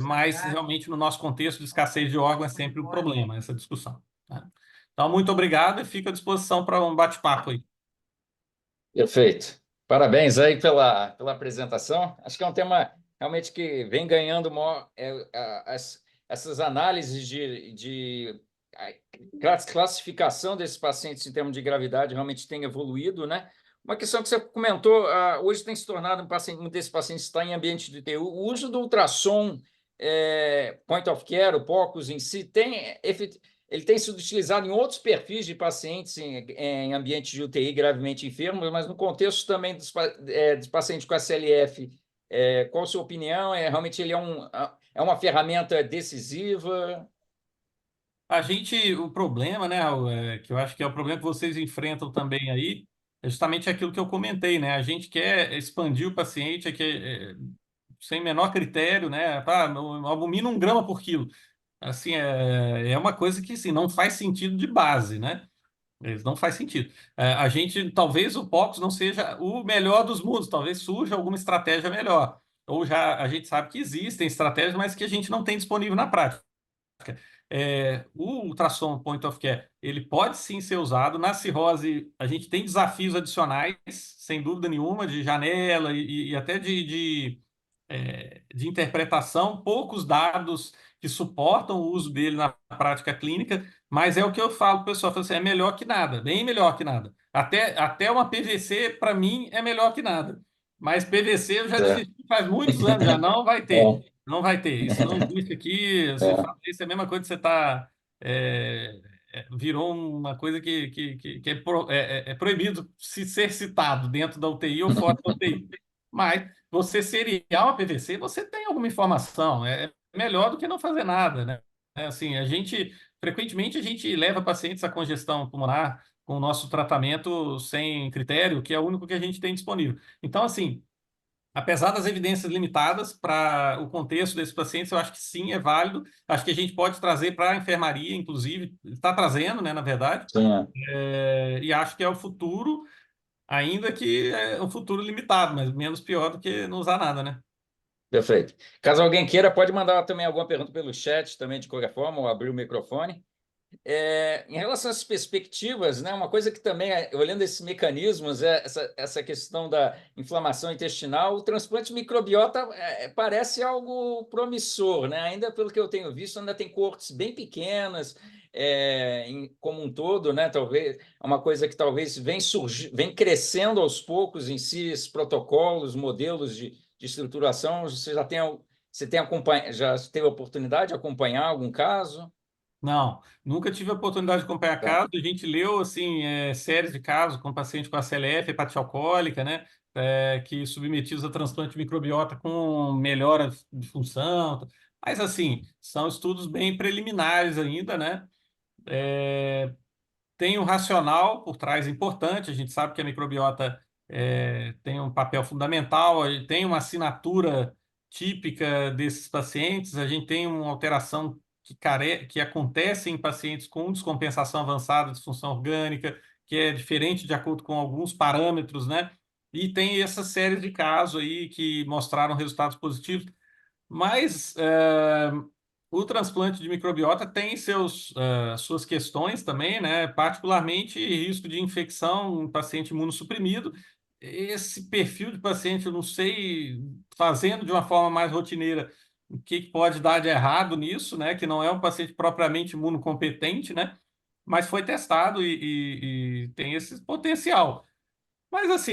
Speaker 2: mas realmente no nosso contexto de escassez de órgãos é sempre um problema essa discussão. Tá? Então, muito obrigado e fico à disposição para um bate-papo aí.
Speaker 1: Perfeito. Parabéns aí pela apresentação. Acho que é um tema realmente que vem ganhando maior, essas análises classificação desses pacientes em termos de gravidade realmente tem evoluído, né? Uma questão que você comentou, hoje tem se tornado um desses pacientes está em ambiente de UTI. O uso do ultrassom, point of care, o POCUS em si, ele tem sido utilizado em outros perfis de pacientes em ambiente de UTI gravemente enfermos, mas no contexto também dos pacientes com SLF. Qual a sua opinião? Realmente ele é uma ferramenta decisiva?
Speaker 2: O problema, né, Raul, que eu acho que é o problema que vocês enfrentam também aí, é justamente aquilo que eu comentei, né? A gente quer expandir o paciente sem menor critério, né? Albumina 1 grama por quilo. Assim, é uma coisa que assim, não faz sentido de base, né? Não faz sentido. A gente, talvez o POX não seja o melhor dos mundos, talvez surja alguma estratégia melhor. Ou já a gente sabe que existem estratégias, mas que a gente não tem disponível na prática. O ultrassom point of care, ele pode sim ser usado. Na cirrose, a gente tem desafios adicionais, sem dúvida nenhuma, de janela e até de interpretação, poucos dados que suportam o uso dele na prática clínica, mas é o que eu falo, pessoal, fala assim, é melhor que nada, bem melhor que nada. Até uma PVC, para mim, é melhor que nada. Mas PVC eu já
Speaker 1: É.
Speaker 2: desisti faz muitos anos, já não vai ter.
Speaker 1: É.
Speaker 2: Não vai ter. Isso não existe aqui. Você
Speaker 1: É.
Speaker 2: fala isso, é a mesma coisa que você está. Virou uma coisa que é proibido se ser citado dentro da UTI ou fora da UTI. Mas você seriar uma PVC, você tem alguma informação. É melhor do que não fazer nada, né? Assim, frequentemente, a gente leva pacientes à congestão pulmonar com o nosso tratamento sem critério, que é o único que a gente tem disponível. Então, assim, apesar das evidências limitadas para o contexto desses pacientes, eu acho que sim, é válido. Acho que a gente pode trazer para a enfermaria, inclusive, está trazendo, né, na verdade,
Speaker 1: Sim, é.
Speaker 2: e acho que é o futuro, ainda que é um futuro limitado, mas menos pior do que não usar nada, né?
Speaker 1: Perfeito. Caso alguém queira, pode mandar também alguma pergunta pelo chat, também de qualquer forma, ou abrir o microfone. Em relação às perspectivas, né, uma coisa que também, olhando esses mecanismos, essa questão da inflamação intestinal, o transplante de microbiota parece algo promissor, né? Ainda pelo que eu tenho visto, ainda tem coortes bem pequenas, como um todo, né? Talvez é uma coisa que talvez vem crescendo aos poucos em si, esses protocolos, modelos de estruturação. Já teve a oportunidade de acompanhar algum caso?
Speaker 2: Não, nunca tive a oportunidade de acompanhar
Speaker 1: Tá.
Speaker 2: casos. A gente leu assim séries de casos com paciente com ACLF, hepatite alcoólica, né? Que submetidos a transplante de microbiota com melhora de função. Mas assim, são estudos bem preliminares ainda, né? Tem um racional por trás importante. A gente sabe que a microbiota tem um papel fundamental, tem uma assinatura típica desses pacientes. A gente tem uma alteração que acontecem em pacientes com descompensação avançada de disfunção orgânica, que é diferente de acordo com alguns parâmetros, né? E tem essa série de casos aí que mostraram resultados positivos. Mas o transplante de microbiota tem suas questões também, né? Particularmente risco de infecção em paciente imunossuprimido. Esse perfil de paciente, eu não sei, fazendo de uma forma mais rotineira, o que pode dar de errado nisso, né? Que não é um paciente propriamente imunocompetente, né? Mas foi testado e tem esse potencial. Mas assim,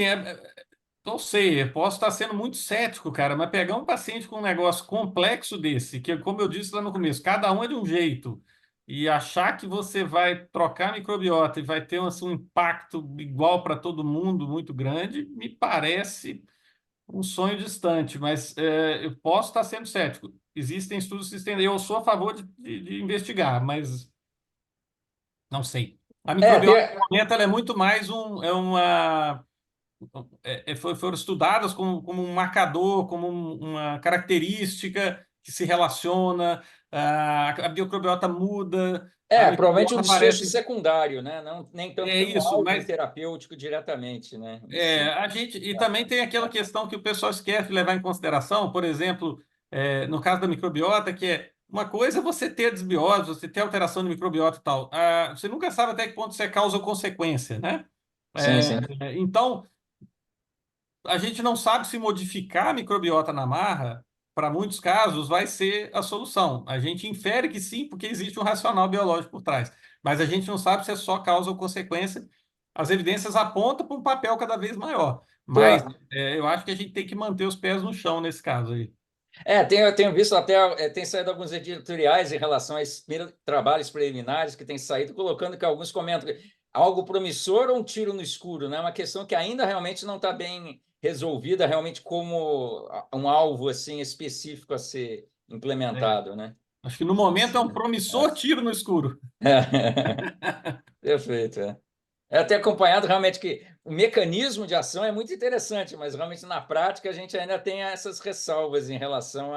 Speaker 2: não sei, eu posso estar sendo muito cético, cara, mas pegar um paciente com um negócio complexo desse, que, como eu disse lá no começo, cada um é de um jeito, e achar que você vai trocar a microbiota e vai ter assim, um impacto igual para todo mundo muito grande, me parece um sonho distante, mas eu posso estar sendo cético. Existem estudos que estendem, eu sou a favor de investigar, mas não sei. A
Speaker 1: É,
Speaker 2: microbiota,
Speaker 1: tem,
Speaker 2: no momento, ela é muito mais foram estudadas como um marcador, como uma característica que se relaciona, a microbiota muda, a
Speaker 1: provavelmente um
Speaker 2: microbiota
Speaker 1: desfecho
Speaker 2: aparece.
Speaker 1: secundário, né? Não, nem tanto
Speaker 2: É
Speaker 1: como
Speaker 2: isso,
Speaker 1: alvo
Speaker 2: mas
Speaker 1: terapêutico diretamente, né? Em si.
Speaker 2: a gente. E também tem aquela questão que o pessoal esquece de levar em consideração, por exemplo, no caso da microbiota, que é uma coisa é você ter desbiose, você ter alteração de microbiota e tal. Você nunca sabe até que ponto isso é causa ou consequência, né?
Speaker 1: Sim,
Speaker 2: É,
Speaker 1: sim.
Speaker 2: então, a gente não sabe se modificar a microbiota na marra, para muitos casos, vai ser a solução. A gente infere que sim, porque existe um racional biológico por trás. Mas a gente não sabe se é só causa ou consequência. As evidências apontam para um papel cada vez maior. Mas
Speaker 1: Claro.
Speaker 2: eu acho que a gente tem que manter os pés no chão nesse caso aí.
Speaker 1: Eu tenho visto até, tem saído alguns editoriais em relação a esses trabalhos preliminares que têm saído, colocando que alguns comentam que algo promissor ou um tiro no escuro, né? Uma questão que ainda realmente não está bem resolvida, realmente como um alvo assim específico a ser
Speaker 2: É,
Speaker 1: implementado, né?
Speaker 2: acho que no momento é
Speaker 1: Assim,
Speaker 2: um
Speaker 1: né?
Speaker 2: promissor tiro no escuro.
Speaker 1: Perfeito, é. É ter acompanhado realmente que o mecanismo de ação é muito interessante, mas realmente na prática a gente ainda tem essas ressalvas em relação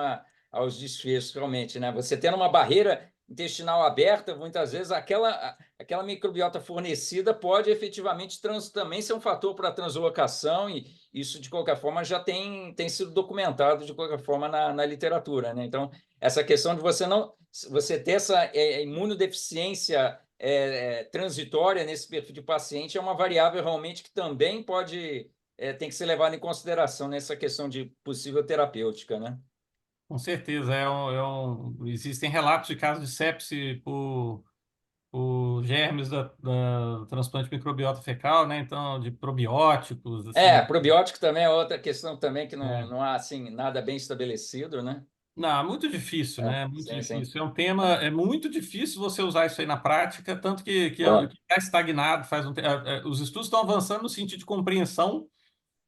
Speaker 1: aos desfechos, realmente, né? Você tendo uma barreira intestinal aberta, muitas vezes aquela microbiota fornecida pode efetivamente também ser um fator para a translocação, e isso, de qualquer forma, já tem sido documentado de qualquer forma na literatura, né? Então, essa questão de você ter essa imunodeficiência transitória nesse perfil de paciente é uma variável realmente que também tem que ser levada em consideração nessa questão de possível terapêutica, né?
Speaker 2: Com certeza. Existem relatos de casos de sepse por germes da transplante microbiota fecal, né? Então, de probióticos, assim.
Speaker 1: Probiótico também é outra questão também que não,
Speaker 2: É.
Speaker 1: não há assim nada bem estabelecido, né?
Speaker 2: Não, é muito difícil, né? É muito
Speaker 1: Sim, sim.
Speaker 2: difícil. É um tema, é muito difícil você usar isso aí na prática, tanto que
Speaker 1: Claro.
Speaker 2: está estagnado faz um tempo. Os estudos estão avançando no sentido de compreensão,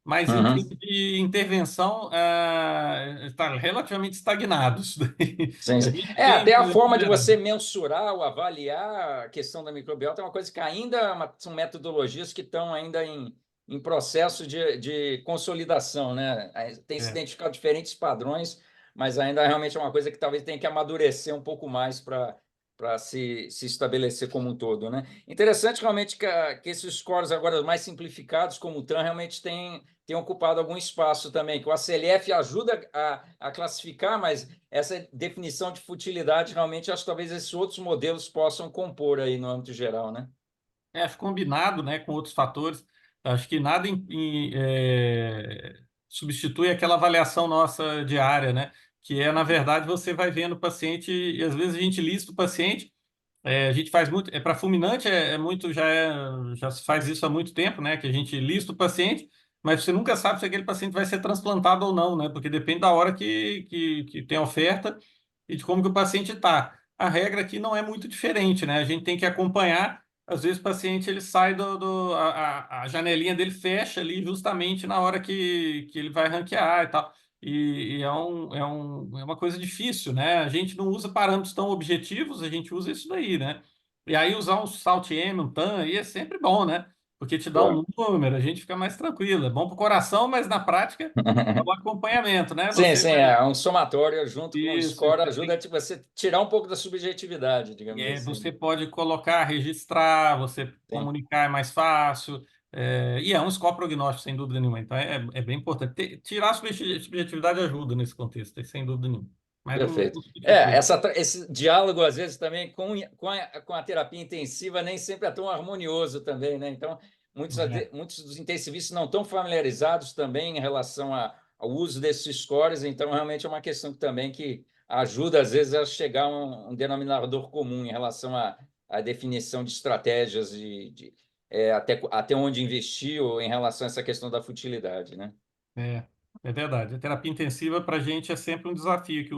Speaker 2: mas em
Speaker 1: Uhum.
Speaker 2: termos de intervenção, está relativamente estagnado isso daí.
Speaker 1: Sim,
Speaker 2: A
Speaker 1: sim.
Speaker 2: gente tem
Speaker 1: Até a
Speaker 2: problema
Speaker 1: forma de
Speaker 2: geral.
Speaker 1: você mensurar ou avaliar a questão da microbiota é uma coisa que ainda são metodologias que estão ainda em processo de consolidação, né? Tem se
Speaker 2: É,
Speaker 1: identificado diferentes padrões, mas ainda realmente é uma coisa que talvez tenha que amadurecer um pouco mais para se estabelecer como um todo, né? Interessante realmente que esses scores agora mais simplificados, como o TRAN, realmente têm ocupado algum espaço também, que o ACLF ajuda a classificar, mas essa definição de futilidade, realmente, acho que talvez esses outros modelos possam compor aí no âmbito geral, né?
Speaker 2: acho combinado, né, com outros fatores. Acho que nada substitui aquela avaliação nossa diária, né? Que é, na verdade, você vai vendo o paciente, e às vezes a gente lista o paciente. A gente faz muito, para fulminante muito, já se faz isso há muito tempo, né? Que a gente lista o paciente, mas você nunca sabe se aquele paciente vai ser transplantado ou não, né? Porque depende da hora que tem a oferta e de como que o paciente está. A regra aqui não é muito diferente, né? A gente tem que acompanhar. Às vezes o paciente ele sai a janelinha dele fecha ali justamente na hora que ele vai ranquear e tal. E é uma coisa difícil, né? A gente não usa parâmetros tão objetivos, a gente usa isso daí, né? E aí usar um SALT-M, um TAN, aí é sempre bom, né? porque te dá
Speaker 1: Boa.
Speaker 2: um número, a gente fica mais tranquilo. É bom para o coração, mas na prática é o acompanhamento, né?
Speaker 1: Sim,
Speaker 2: Você
Speaker 1: sim,
Speaker 2: vai.
Speaker 1: é um somatório junto com o
Speaker 2: Isso,
Speaker 1: score
Speaker 2: você
Speaker 1: ajuda
Speaker 2: tem.
Speaker 1: a você tirar um pouco da subjetividade, digamos assim,
Speaker 2: Você
Speaker 1: né?
Speaker 2: pode colocar, registrar, você
Speaker 1: Sim,
Speaker 2: comunicar é mais fácil. E é um score prognóstico, sem dúvida nenhuma. Então é bem importante. Tirar a subjetividade ajuda nesse contexto, sem dúvida nenhuma. Mas
Speaker 1: perfeito.
Speaker 2: não substitui.
Speaker 1: Esse diálogo, às vezes, também com a terapia intensiva nem sempre é tão harmonioso também, né? Então,
Speaker 2: É,
Speaker 1: muitos dos intensivistas não estão familiarizados também em relação ao uso desses scores, então, realmente é uma questão também que ajuda, às vezes, a chegar a um denominador comum em relação à definição de estratégias até onde investir ou em relação a essa questão da futilidade, né?
Speaker 2: é, é verdade. A terapia intensiva para a gente é sempre um desafio, que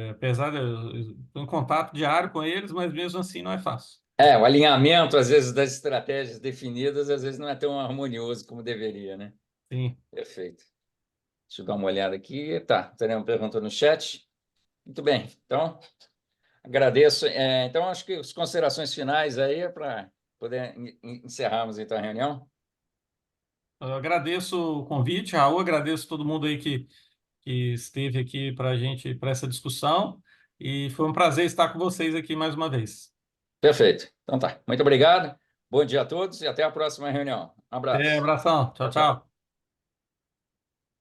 Speaker 2: apesar de eu estou em contato diário com eles, mas mesmo assim não é fácil.
Speaker 1: O alinhamento, às vezes, das estratégias definidas, às vezes não é tão harmonioso como deveria, né?
Speaker 2: Sim.
Speaker 1: Perfeito. Deixa eu dar uma olhada aqui. Tá, tem uma pergunta no chat. Muito bem. Então, agradeço. Então, acho que as considerações finais aí é para poder encerrarmos então a reunião.
Speaker 2: Eu agradeço o convite, Raul, agradeço todo mundo aí que esteve aqui para a gente, para essa discussão, e foi um prazer estar com vocês aqui mais uma vez.
Speaker 1: Perfeito. Então tá. Muito obrigado. Bom dia a todos e até a próxima reunião. Um
Speaker 2: Até,
Speaker 1: abraço.
Speaker 2: abração, tchau,
Speaker 1: Tchau, tchau.
Speaker 2: tchau.